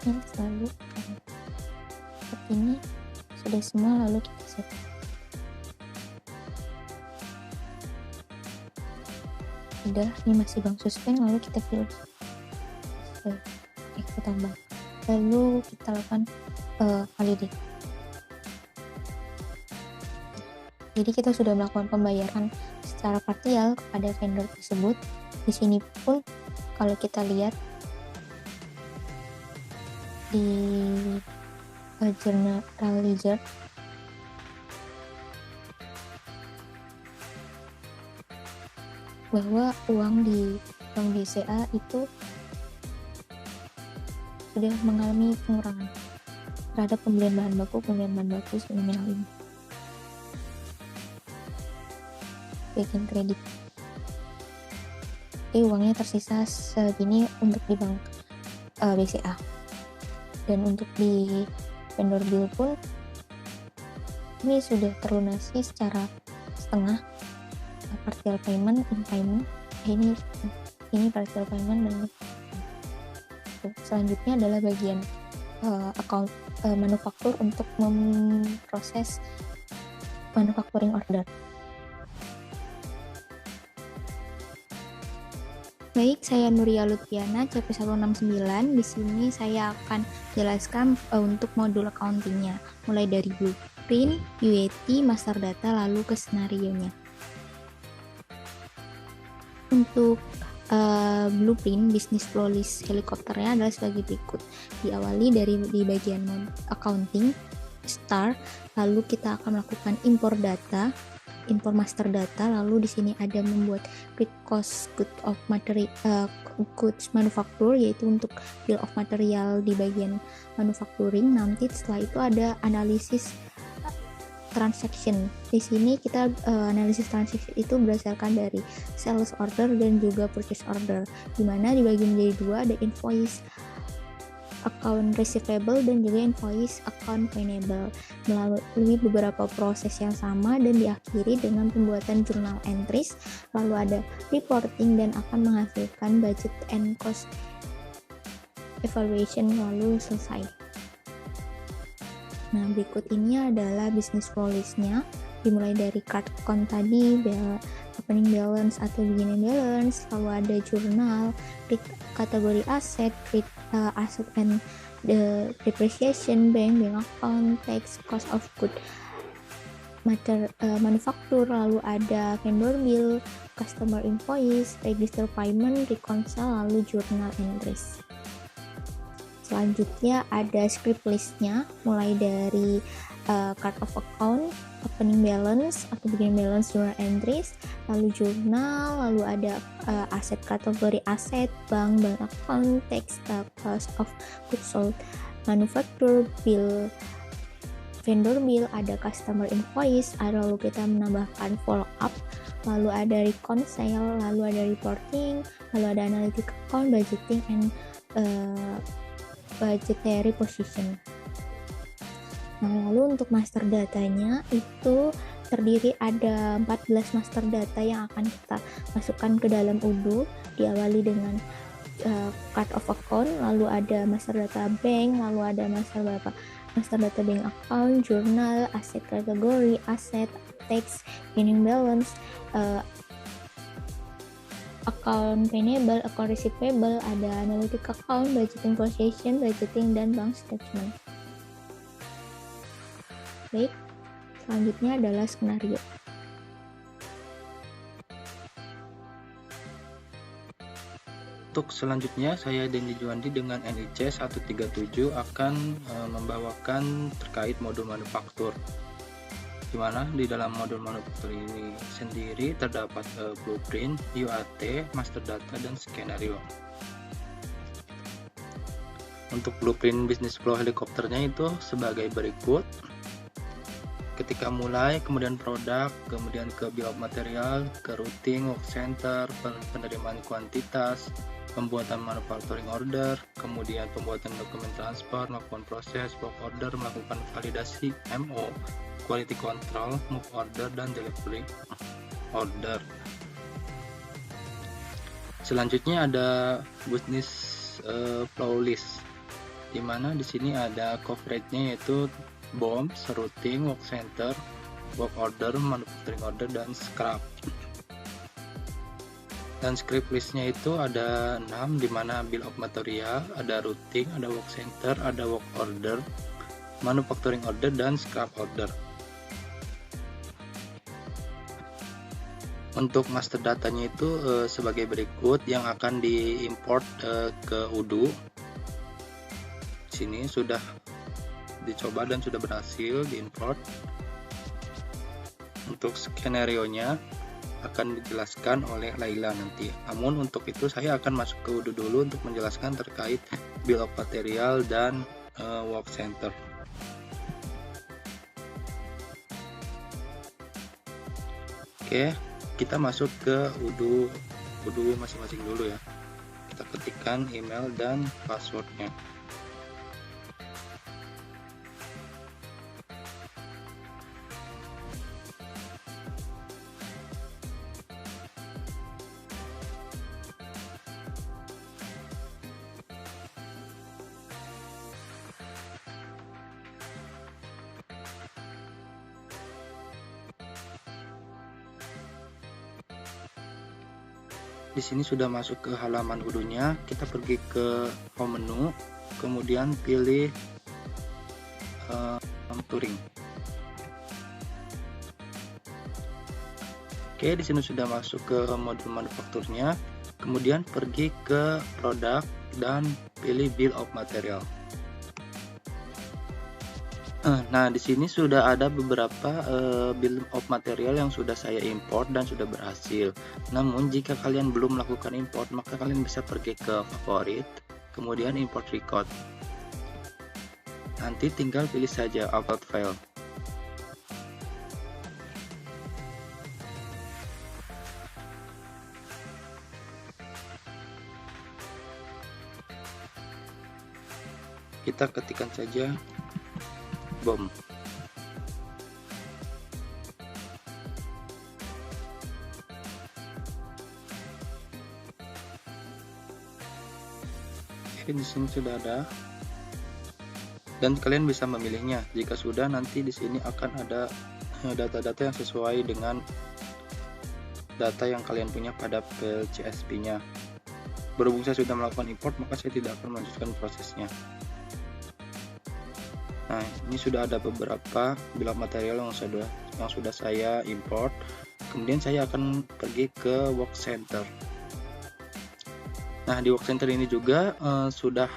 Yang selalu seperti ini. Sudah semua, lalu kita save. Sudah, ini masih bank suspend, lalu kita pilih kita tambah, lalu kita lakukan validate. Jadi kita sudah melakukan pembayaran secara parsial kepada vendor tersebut. Di sini pun kalau kita lihat di General Ledger bahwa uang di bank BCA itu sudah mengalami pengurangan terhadap pembelian bahan baku nominal ini. Bagian kredit, uangnya tersisa segini untuk di bank BCA. Dan untuk di vendor bill pun ini sudah terlunasi secara setengah, partial payment, in payment. Ini partial payment, dan selanjutnya adalah bagian account manufaktur untuk memproses manufacturing order. Baik, saya Nuria Lutfiana, CP169. Di sini saya akan jelaskan untuk modul accounting-nya, mulai dari blueprint, UAT, master data, lalu ke skenario-nya. Untuk blueprint business flow list helikopternya adalah sebagai berikut. Diawali di bagian accounting, start, lalu kita akan melakukan import data, import master data, lalu di sini ada membuat pre-cost goods manufacture, yaitu untuk bill of material di bagian manufacturing. Nanti setelah itu ada analisis transaction. Di sini kita analisis transaction itu berdasarkan dari sales order dan juga purchase order, dimana dibagi menjadi dua, ada invoice account receivable dan juga invoice account payable, melalui beberapa proses yang sama dan diakhiri dengan pembuatan journal entries, lalu ada reporting dan akan menghasilkan budget and cost evaluation, lalu selesai. Nah, berikut ini adalah business flow list-nya, dimulai dari card account tadi, opening balance atau beginning balance, lalu ada journal, kategori aset, asset and the depreciation, bank account, tax, cost of good manufacture, lalu ada vendor bill, customer invoice, register payment, reconcile, lalu journal entries. Selanjutnya ada script list-nya, mulai dari card of account, opening balance atau beginning balance, journal entries, lalu jurnal, lalu ada aset kategori aset, bank account, tax, cost of goods sold, manufacturer bill, vendor bill, ada customer invoice, lalu kita menambahkan follow up, lalu ada reconcile, lalu ada reporting, lalu ada analytic account, budgeting, and budgetary position. Nah, lalu untuk master datanya itu terdiri ada 14 master data yang akan kita masukkan ke dalam UDU, diawali dengan card of account, lalu ada master data bank, lalu ada master data bank account, journal, aset kategori, aset, tax, beginning balance, account payable, account receivable, ada analytic account, budgeting position, budgeting, dan bank statement. Baik, selanjutnya adalah skenario. Untuk selanjutnya, saya Dendi Juandi dengan NIC 137 akan membawakan terkait modul manufaktur, di mana di dalam modul manufaktur ini sendiri terdapat blueprint, UAT, master data, dan skenario. Untuk blueprint business flow helikopternya itu sebagai berikut. Ketika mulai, kemudian produk, kemudian ke bill of material, ke routing, work center, penerimaan kuantitas, pembuatan manufacturing order, kemudian pembuatan dokumen transfer, melakukan proses work order, melakukan validasi MO, quality control, move order, dan delivery order. Selanjutnya ada business flow list, di mana di sini ada coverage-nya yaitu BOMS, routing, work center, work order, manufacturing order, dan scrap. Dan script listnya itu ada 6, di mana bill of material, ada routing, ada work center, ada work order, manufacturing order, dan scrap order. Untuk master datanya itu sebagai berikut yang akan diimport ke UDU. Sini sudah dicoba dan sudah berhasil diimport. Untuk skenario-nya akan dijelaskan oleh Laila nanti. Namun untuk itu saya akan masuk ke UDU dulu untuk menjelaskan terkait bill of material dan work center. Oke, kita masuk ke UDU masing-masing dulu ya. Kita ketikkan email dan passwordnya. Di sini sudah masuk ke halaman Odoo-nya, kita pergi ke home menu, kemudian pilih Touring. Oke, di sini sudah masuk ke modul manufakturnya, kemudian pergi ke produk dan pilih bill of material. Nah, di sini sudah ada beberapa bill of material yang sudah saya import dan sudah berhasil. Namun, jika kalian belum melakukan import, maka kalian bisa pergi ke favorit, kemudian import record. Nanti tinggal pilih saja upload file. Kita ketikkan saja BOM. Oke, di sini sudah ada. Dan kalian bisa memilihnya. Jika sudah, nanti di sini akan ada data-data yang sesuai dengan data yang kalian punya pada PLCSP-nya. Berhubung saya sudah melakukan import, maka saya tidak akan melanjutkan prosesnya. Nah, ini sudah ada beberapa bill of material yang sudah saya import. Kemudian saya akan pergi ke work center. Nah, di work center ini juga sudah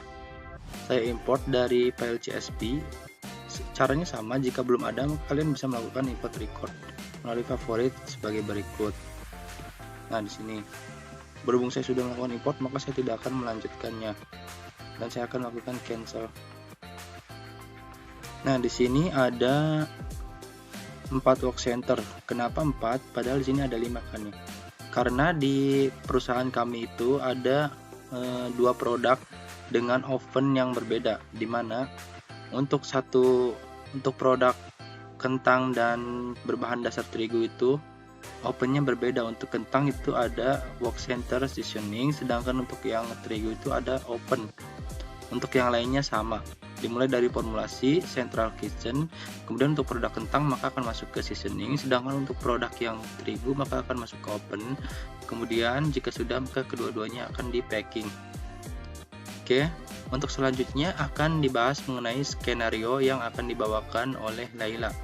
saya import dari file CSP. Caranya sama, jika belum ada maka kalian bisa melakukan import record melalui favorit sebagai berikut. Nah, di sini berhubung saya sudah melakukan import, maka saya tidak akan melanjutkannya dan saya akan melakukan cancel. Nah, di sini ada 4 work center. Kenapa 4? Padahal di sini ada 5 kan ya. Karena di perusahaan kami itu ada 2 produk dengan oven yang berbeda, dimana untuk produk kentang dan berbahan dasar terigu itu ovennya berbeda. Untuk kentang itu ada work center seasoning, sedangkan untuk yang terigu itu ada oven. Untuk yang lainnya sama, dimulai dari formulasi central kitchen, kemudian untuk produk kentang maka akan masuk ke seasoning, sedangkan untuk produk yang terigu maka akan masuk ke oven. Kemudian jika sudah, maka kedua-duanya akan di packing. Oke, untuk selanjutnya akan dibahas mengenai skenario yang akan dibawakan oleh Laila.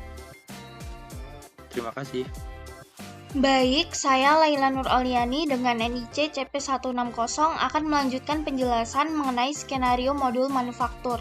Terima kasih. Baik, saya Laila Nuroliani dengan NIC CP160 akan melanjutkan penjelasan mengenai skenario modul manufaktur.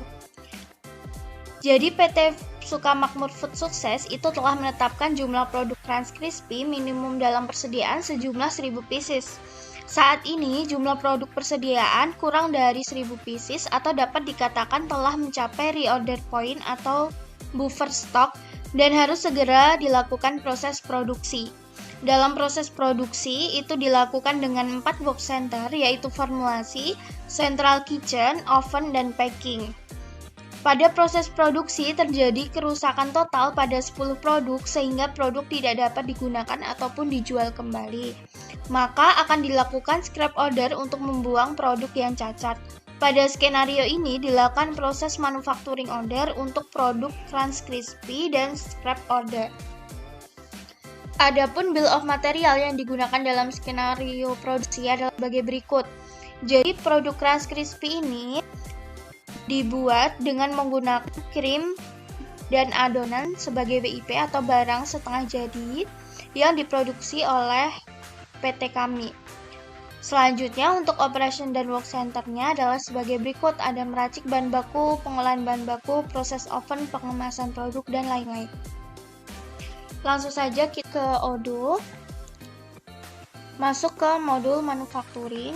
Jadi PT Sukamakmur Food Sukses itu telah menetapkan jumlah produk Crunch Crispy minimum dalam persediaan sejumlah 1000 pieces. Saat ini jumlah produk persediaan kurang dari 1000 pieces atau dapat dikatakan telah mencapai reorder point atau buffer stock dan harus segera dilakukan proses produksi. Dalam proses produksi itu dilakukan dengan 4 work center, yaitu formulasi, central kitchen, oven, dan packing. Pada proses produksi terjadi kerusakan total pada 10 produk sehingga produk tidak dapat digunakan ataupun dijual kembali. Maka akan dilakukan scrap order untuk membuang produk yang cacat. Pada skenario ini dilakukan proses manufacturing order untuk produk Crunch Crispy dan scrap order. Adapun bill of material yang digunakan dalam skenario produksi adalah sebagai berikut. Jadi produk Crunch Crispy ini dibuat dengan menggunakan krim dan adonan sebagai BIP atau barang setengah jadi yang diproduksi oleh PT kami. Selanjutnya untuk operation dan work center-nya adalah sebagai berikut, ada meracik bahan baku, pengolahan bahan baku, proses oven, pengemasan produk, dan lain-lain. Langsung saja kita ke Odoo, masuk ke modul manufacturing.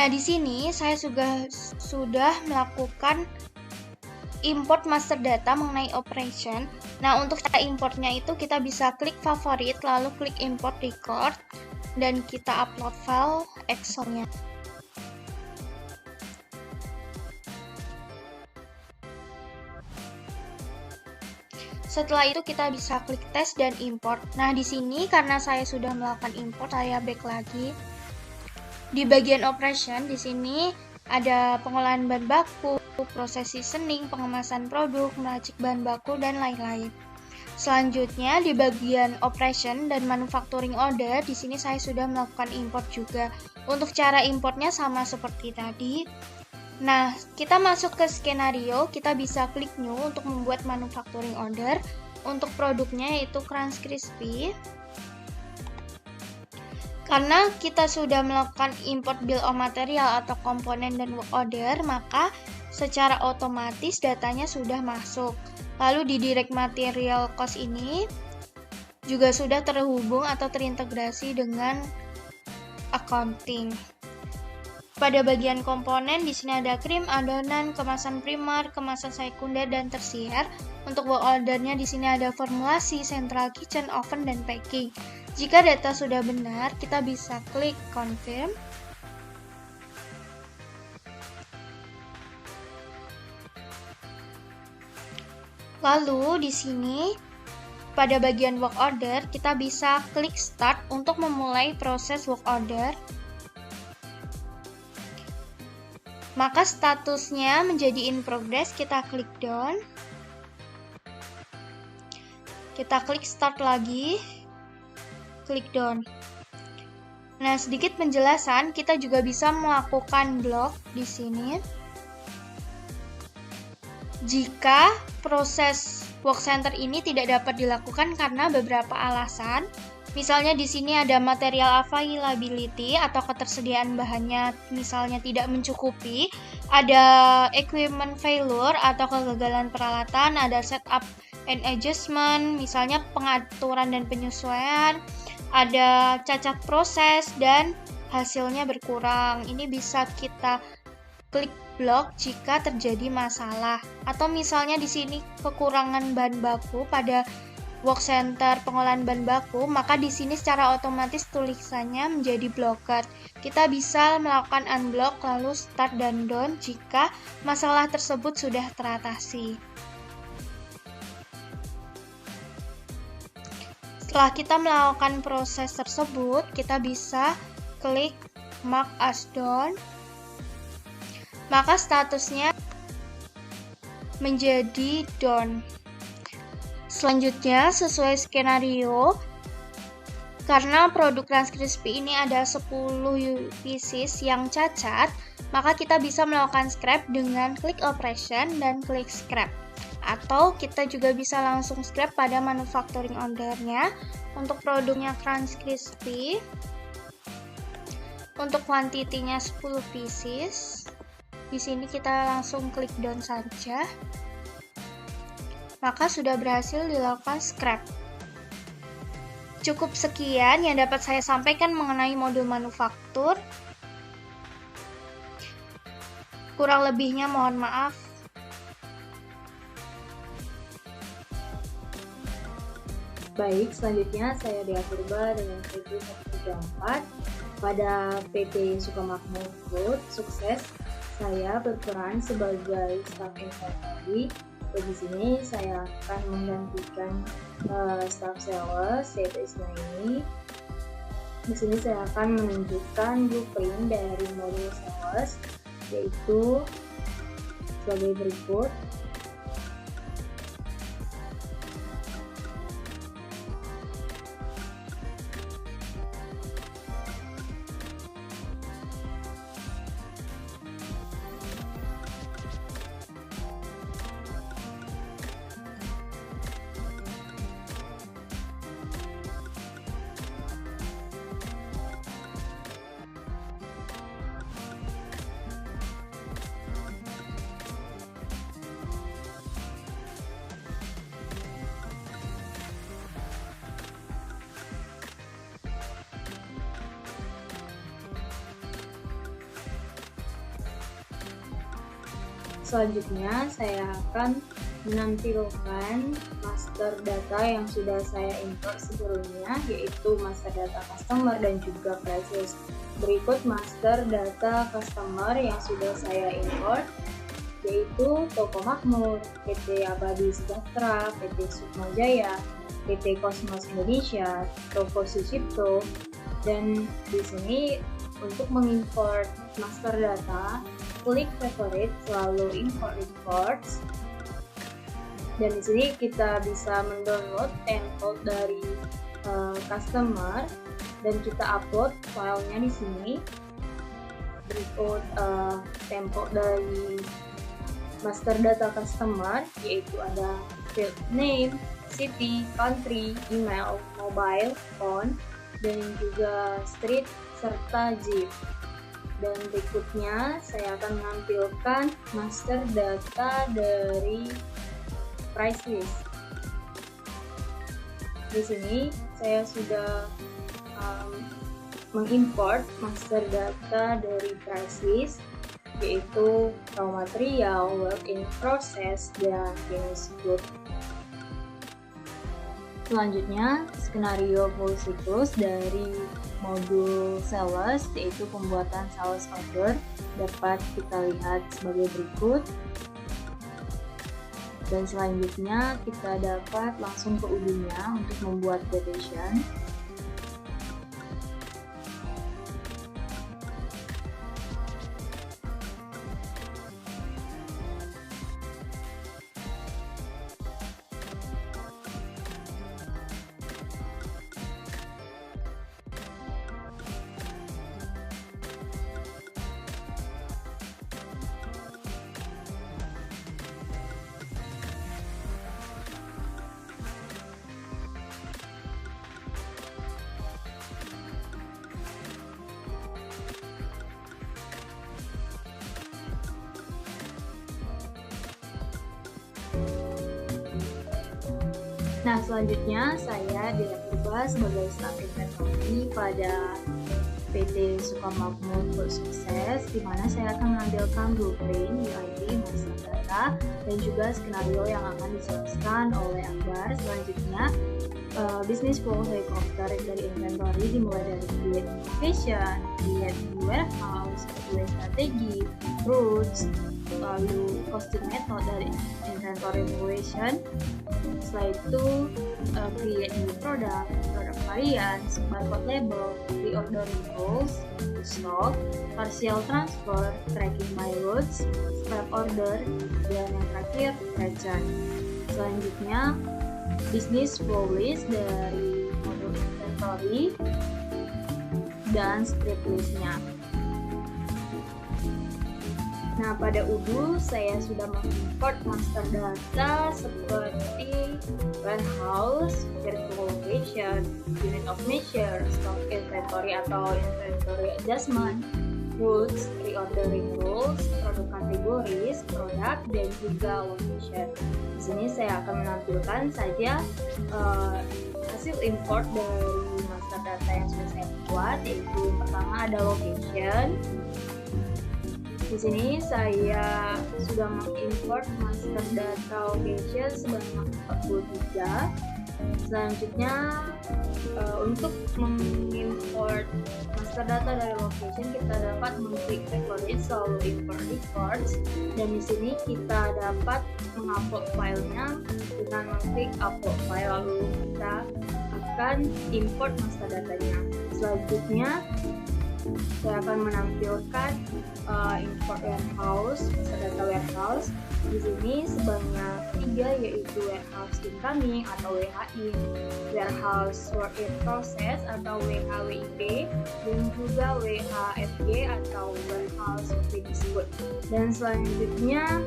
Nah, di sini saya sudah melakukan import master data mengenai operation. Nah, untuk cara importnya itu kita bisa klik favorit, lalu klik import record, dan kita upload file Excel-nya. Setelah itu kita bisa klik tes dan import. Nah, di sini karena saya sudah melakukan import, saya back lagi. Di bagian operation di sini ada pengolahan bahan baku, proses seasoning, pengemasan produk, meracik bahan baku, dan lain-lain. Selanjutnya di bagian operation dan manufacturing order, di sini saya sudah melakukan import juga. Untuk cara importnya sama seperti tadi. Nah, kita masuk ke skenario, kita bisa klik new untuk membuat manufacturing order. Untuk produknya yaitu Crunch Crispy. Karena kita sudah melakukan import bill of material atau komponen dan work order, maka secara otomatis datanya sudah masuk. Lalu di direct material cost ini juga sudah terhubung atau terintegrasi dengan accounting. Pada bagian komponen di sini ada krim, adonan, kemasan primer, kemasan sekunder, dan tersier. Untuk work ordernya di sini ada formulasi, central kitchen, oven, dan packing. Jika data sudah benar, kita bisa klik confirm. Lalu di sini pada bagian work order kita bisa klik start untuk memulai proses work order. Maka statusnya menjadi in progress, kita klik down. Kita klik start lagi. Klik down. Nah, sedikit penjelasan, kita juga bisa melakukan block di sini. Jika proses work center ini tidak dapat dilakukan karena beberapa alasan, misalnya di sini ada material availability atau ketersediaan bahannya misalnya tidak mencukupi, ada equipment failure atau kegagalan peralatan, ada setup and adjustment, misalnya pengaturan dan penyesuaian, ada cacat proses dan hasilnya berkurang. Ini bisa kita klik block jika terjadi masalah. Atau misalnya di sini kekurangan bahan baku pada work center pengolahan bahan baku, maka di sini secara otomatis tulisannya menjadi blocked. Kita bisa melakukan unblock lalu start dan down jika masalah tersebut sudah teratasi. Setelah kita melakukan proses tersebut, kita bisa klik mark as done. Maka statusnya menjadi done. Selanjutnya, sesuai skenario, karena produk Crunch Crispy ini ada 10 pieces yang cacat, maka kita bisa melakukan scrap dengan klik operation dan klik scrap. Atau kita juga bisa langsung scrap pada manufacturing ordernya. Untuk produknya Crunch Crispy, untuk kuantitinya 10 pieces. Di sini kita langsung klik down saja. Maka sudah berhasil dilakukan scrap. Cukup sekian yang dapat saya sampaikan mengenai modul manufaktur. Kurang lebihnya mohon maaf. Baik, selanjutnya saya Dea Purba dengan CV 134 pada PT Sukamakmur Food. Sukses. Saya berperan sebagai staf inventory. Di sini saya akan menggantikan staf sales yaitu Ismaili. Di sini saya akan menunjukkan blueprint dari modul sales yaitu sebagai berikut. Selanjutnya saya akan menampilkan master data yang sudah saya import sebelumnya, yaitu master data customer dan juga price list. Berikut master data customer yang sudah saya import. yaitu Toko Makmur, PT Abadi Sejahtera, PT Sukma Jaya, PT Cosmos Indonesia, Toko Sucipto, dan di sini untuk mengimport master data, klik favorite selalu import reports. Dan di sini kita bisa mendownload template dari customer dan kita upload filenya di sini. Berikut template dari master data customer, yaitu ada field name, city, country, email, mobile, phone, dan juga street serta zip. Dan berikutnya saya akan menampilkan master data dari price list. Di sini saya sudah mengimport master data dari price list, yaitu raw material, work in process, dan finished good. Selanjutnya, skenario full cyclus dari modul sales, yaitu pembuatan sales order, dapat kita lihat sebagai berikut. Dan selanjutnya kita dapat langsung ke ujungnya untuk membuat quotation. Nah, selanjutnya saya direkrut sebagai staf inventory pada PT Sukamakmur Full Sukses, di mana saya akan menampilkan blueprint, UID, master data, dan juga skenario yang akan dijelaskan oleh Akbar. Selanjutnya, bisnis flow helikopter dari inventory dimulai dari create location, create warehouse, create strategi, routes, lalu costing method dari inventory evaluation. Setelah itu create new product variants, barcode label, reordering rules, stock, partial transfer, tracking by routes, scrap order, dan yang terakhir merchant. Selanjutnya business flow list dari modul inventory dan script listnya. Nah, pada UDU saya sudah mengimport master data seperti warehouse, virtual location, unit of measure, stock inventory atau inventory adjustment, routes, reordering rules, produk kategoris, produk, dan juga location. Di sini saya akan menampilkan saja hasil import dari master data yang sudah saya buat, yaitu pertama ada location. Di sini saya sudah mengimport master data location sebanyak 43. Selanjutnya untuk mengimport master data dari location kita dapat mengklik favorite selalu import records, dan di sini kita dapat mengupload filenya dengan mengklik upload file, lalu kita akan import master datanya. Selanjutnya saya akan menampilkan import warehouse, master data warehouse. Di sini sebanyak 3, yaitu warehouse incoming atau WHI, warehouse work in process atau WHWIP, dan juga WHFG atau warehouse finished good. Dan selanjutnya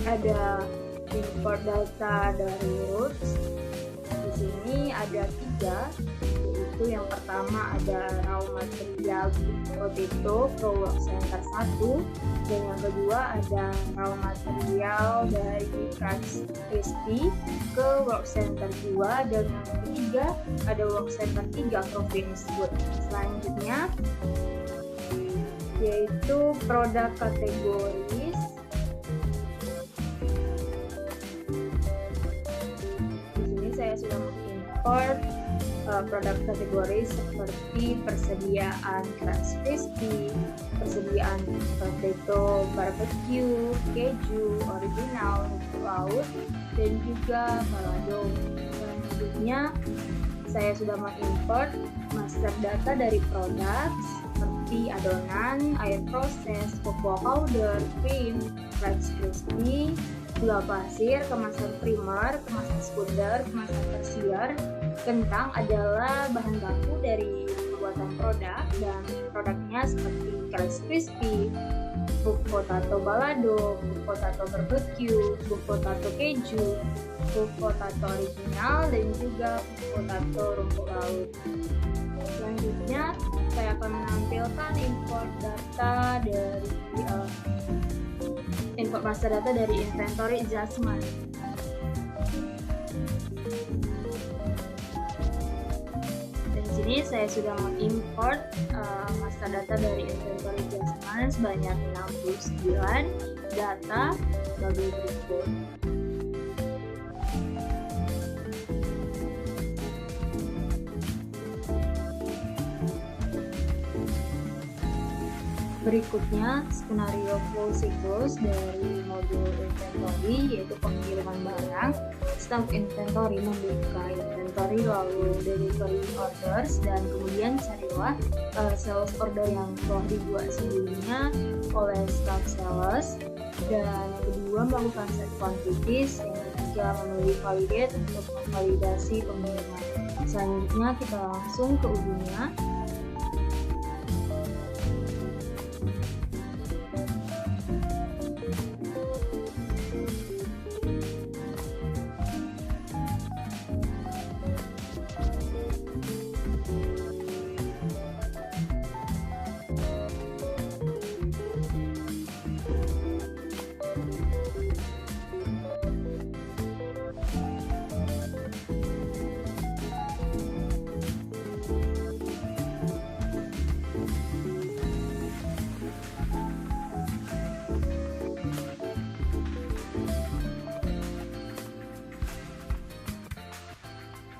ada import data dari routes. Di sini ada 3. Yang pertama ada raw material potato ke work center 1, dan yang kedua ada raw material dari crunch crispy ke work center 2, dan yang ketiga ada work center 3 ke finished good. Selanjutnya yaitu produk kategoris. Di sini saya sudah mengimport produk kategori seperti persediaan crust crispy, persediaan potato barbecue, keju, original, rumput laut, dan juga balado. Selanjutnya, saya sudah mengimport master data dari produk seperti adonan, air proses, cocoa powder, cream, rice crispy, gula pasir, kemasan primer, kemasan sekunder, kemasan tersier. Kentang adalah bahan baku dari pembuatan produk dan produknya seperti crust crispy, buk potato balado, buk potato barbecue, buk potato keju, buk potato original, dan juga buk potato rumput laut. Selanjutnya, saya akan menampilkan import data dari import master data dari inventory adjustment. Di sini saya sudah mengimport master data dari inventory adjustment sebanyak 69 data sebagai berikut. Berikutnya, skenario full cycles dari modul inventory, yaitu pengiriman barang, staff inventory membuka inventory, lalu delivery orders, dan kemudian carilah sales order yang telah dibuat sebelumnya oleh staff sales, dan kedua melakukan set quantities, yang ketiga memilih validate untuk memvalidasi pengiriman. Selanjutnya kita langsung ke ujungnya.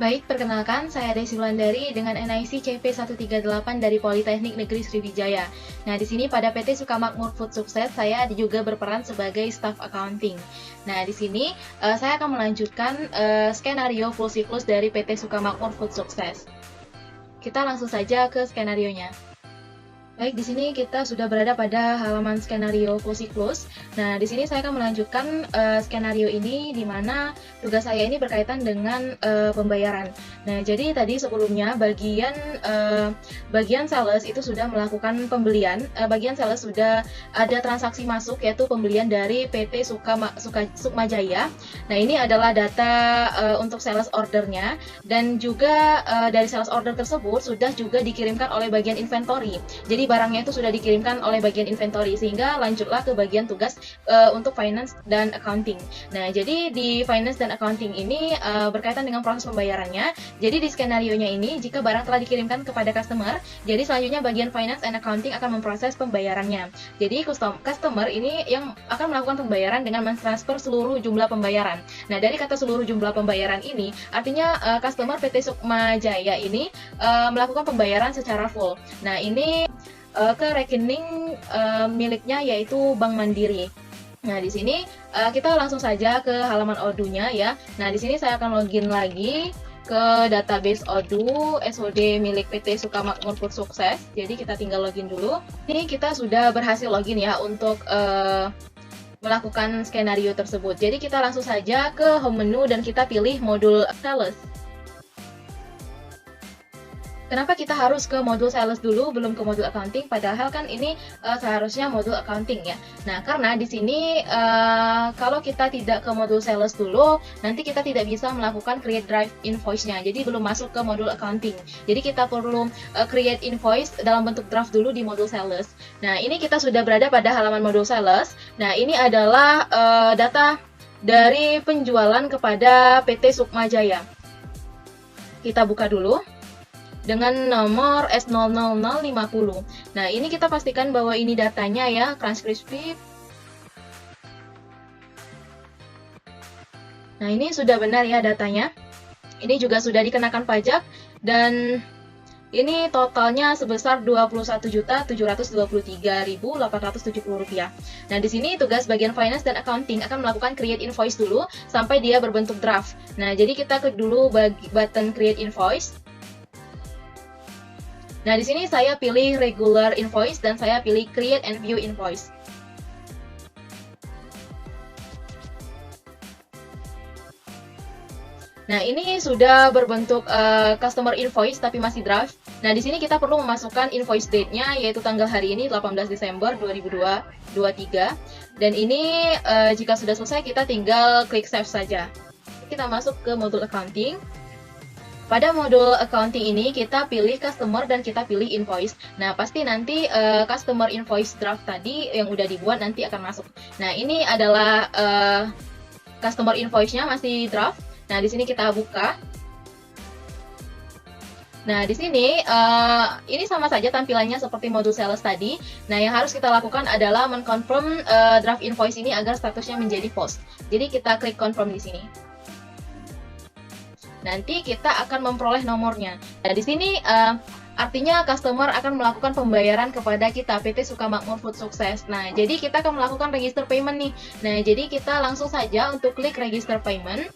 Baik, perkenalkan, saya Desi Wulandari dengan NIC CP138 dari Politeknik Negeri Sriwijaya. Nah, di sini pada PT Sukamakmur Food Success, saya juga berperan sebagai staff accounting. Nah, di sini saya akan melanjutkan skenario full siklus dari PT Sukamakmur Food Success. Kita langsung saja ke skenarionya. Baik, di sini kita sudah berada pada halaman skenario full siklus. Nah, di sini saya akan melanjutkan skenario ini, di mana tugas saya ini berkaitan dengan pembayaran. Nah, jadi tadi sebelumnya bagian sales itu sudah melakukan pembelian, bagian sales sudah ada transaksi masuk, yaitu pembelian dari PT Sukmajaya. Nah, ini adalah data untuk sales ordernya, dan juga dari sales order tersebut sudah juga dikirimkan oleh bagian inventory. Jadi barangnya itu sudah dikirimkan oleh bagian inventory, sehingga lanjutlah ke bagian tugas untuk finance dan accounting. Nah, jadi di finance dan accounting ini berkaitan dengan proses pembayarannya. Jadi di skenarionya ini, jika barang telah dikirimkan kepada customer, jadi selanjutnya bagian finance and accounting akan memproses pembayarannya. Jadi customer ini yang akan melakukan pembayaran dengan mentransfer seluruh jumlah pembayaran. Nah, dari kata seluruh jumlah pembayaran ini, artinya customer PT Sukmajaya ini melakukan pembayaran secara full. Nah, ini ke rekening miliknya, yaitu Bank Mandiri. Nah, di sini kita langsung saja ke halaman Odoo-nya ya. Nah, di sini saya akan login lagi ke database Odoo SOD milik PT Sukamakmur Food Success. Jadi kita tinggal login dulu. Ini kita sudah berhasil login ya untuk melakukan skenario tersebut. Jadi kita langsung saja ke home menu dan kita pilih modul sales. Kenapa kita harus ke modul sales dulu, belum ke modul accounting? Padahal kan ini seharusnya modul accounting ya. Nah, karena di sini kalau kita tidak ke modul sales dulu, nanti kita tidak bisa melakukan create drive invoice-nya. Jadi belum masuk ke modul accounting. Jadi kita perlu create invoice dalam bentuk draft dulu di modul sales. Nah, ini kita sudah berada pada halaman modul sales. Nah, ini adalah data dari penjualan kepada PT Sukmajaya. Kita buka dulu dengan nomor S00050. Nah, ini kita pastikan bahwa ini datanya ya, Crunch Crispy. Nah, ini sudah benar ya datanya. Ini juga sudah dikenakan pajak dan ini totalnya sebesar Rp21.723.870. Nah, di sini tugas bagian finance dan accounting akan melakukan create invoice dulu sampai dia berbentuk draft. Nah, jadi kita klik dulu button create invoice. Nah, di sini saya pilih regular invoice dan saya pilih create and view invoice. Nah, ini sudah berbentuk customer invoice tapi masih draft. Nah, di sini kita perlu memasukkan invoice date-nya, yaitu tanggal hari ini 18 Desember 2023. Dan ini jika sudah selesai kita tinggal klik save saja. Kita masuk ke modul accounting. Pada modul accounting ini kita pilih customer dan kita pilih invoice. Nah, pasti nanti customer invoice draft tadi yang udah dibuat nanti akan masuk. Nah, ini adalah customer invoice-nya masih draft. Nah, di sini kita buka. Nah, di sini ini sama saja tampilannya seperti modul sales tadi. Nah, yang harus kita lakukan adalah mengconfirm draft invoice ini agar statusnya menjadi false. Jadi kita klik confirm di sini. Nanti kita akan memperoleh nomornya. Nah, di sini artinya customer akan melakukan pembayaran kepada kita, PT Sukamakmur Food Sukses. Nah, jadi kita akan melakukan register payment nih. Nah, jadi kita langsung saja untuk klik register payment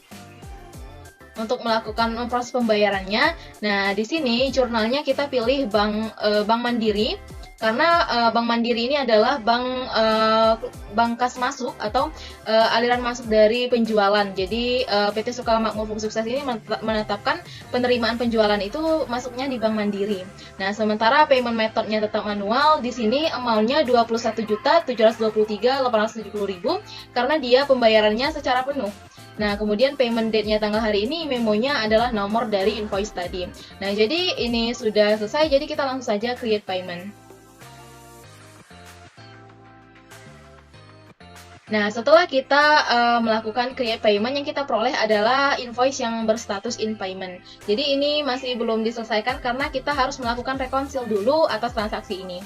untuk melakukan proses pembayarannya. Nah, di sini jurnalnya kita pilih Bank Mandiri. Karena Bank Mandiri ini adalah bank kas masuk atau aliran masuk dari penjualan. Jadi PT Sukamakmur Food Sukses ini menetapkan penerimaan penjualan itu masuknya di Bank Mandiri. Nah, sementara payment methodnya tetap manual. Di sini amount-nya Rp21.723.870.000 karena dia pembayarannya secara penuh. Nah, kemudian payment date-nya tanggal hari ini, memonya adalah nomor dari invoice tadi. Nah, jadi ini sudah selesai, jadi kita langsung saja create payment. Nah, setelah kita melakukan create payment, yang kita peroleh adalah invoice yang berstatus in payment. Jadi ini masih belum diselesaikan karena kita harus melakukan reconcile dulu atas transaksi ini.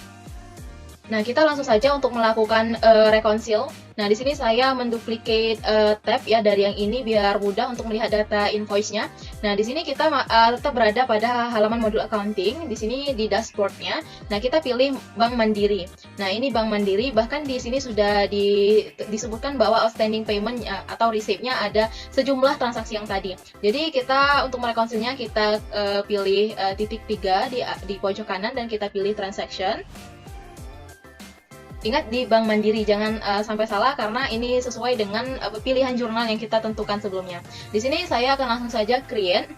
Nah, kita langsung saja untuk melakukan reconcile. Nah, di sini saya menduplicate tab ya dari yang ini biar mudah untuk melihat data invoice-nya. Nah, di sini kita tetap berada pada halaman modul accounting. Di sini di dashboard-nya. Nah, kita pilih Bank Mandiri. Nah, ini Bank Mandiri. Bahkan di sini sudah disebutkan bahwa outstanding payment atau receipt-nya ada sejumlah transaksi yang tadi. Jadi kita untuk mereconcile-nya kita pilih titik 3 di pojok kanan dan kita pilih transaction. Ingat di Bank Mandiri, jangan sampai salah karena ini sesuai dengan pilihan jurnal yang kita tentukan sebelumnya. Di sini saya akan langsung saja create.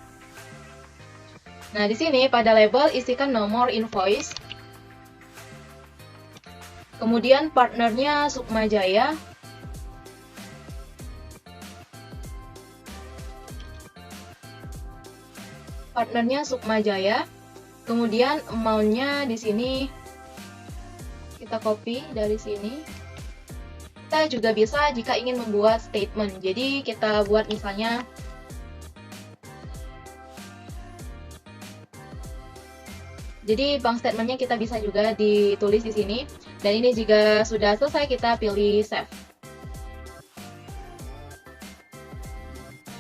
Nah, di sini pada label isikan nomor invoice. Kemudian partnernya Sukma Jaya. Partnernya Sukma Jaya. Kemudian amount-nya di sini kita copy dari sini. Kita juga bisa jika ingin membuat statement. Jadi kita buat misalnya bank statementnya kita bisa juga ditulis di sini. Dan ini jika sudah selesai kita pilih save.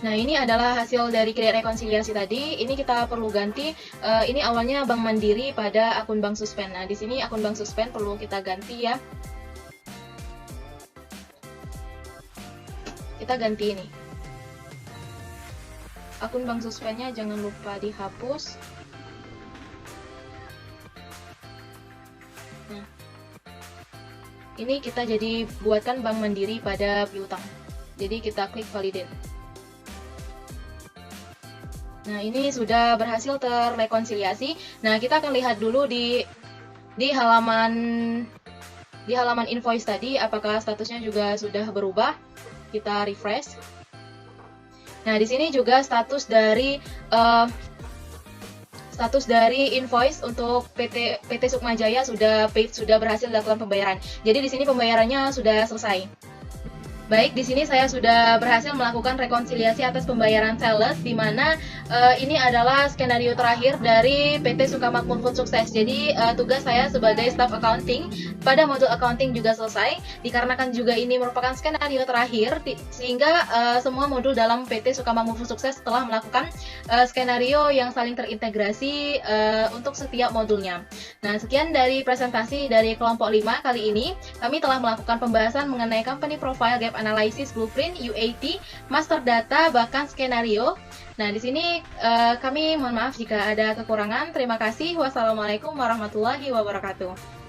Nah, ini adalah hasil dari create rekonsiliasi tadi. Ini kita perlu ganti. Ini awalnya Bank Mandiri pada akun Bank Suspen. Nah, di sini akun Bank Suspen perlu kita ganti ya. Kita ganti ini. Akun Bank Suspennya jangan lupa dihapus. Nah, ini kita jadi buatkan Bank Mandiri pada piutang. Jadi kita klik validate. Nah, ini sudah berhasil terrekonsiliasi. Nah, kita akan lihat dulu di halaman invoice tadi apakah statusnya juga sudah berubah. Kita refresh. Nah, di sini juga status dari invoice untuk PT Sukma Jaya sudah berhasil dilakukan pembayaran. Jadi di sini pembayarannya sudah selesai. Baik, di sini saya sudah berhasil melakukan rekonsiliasi atas pembayaran sales, di mana ini adalah skenario terakhir dari PT Sukamakmur Food Sukses. Jadi tugas saya sebagai staff accounting pada modul accounting juga selesai, dikarenakan juga ini merupakan skenario terakhir, sehingga semua modul dalam PT Sukamakmur Food Sukses telah melakukan skenario yang saling terintegrasi untuk setiap modulnya. Nah, sekian dari presentasi dari kelompok 5 kali ini. Kami telah melakukan pembahasan mengenai company profile, gap analysis, blueprint, UAT, master data, bahkan skenario. Nah, di sini kami mohon maaf jika ada kekurangan. Terima kasih. Wassalamualaikum warahmatullahi wabarakatuh.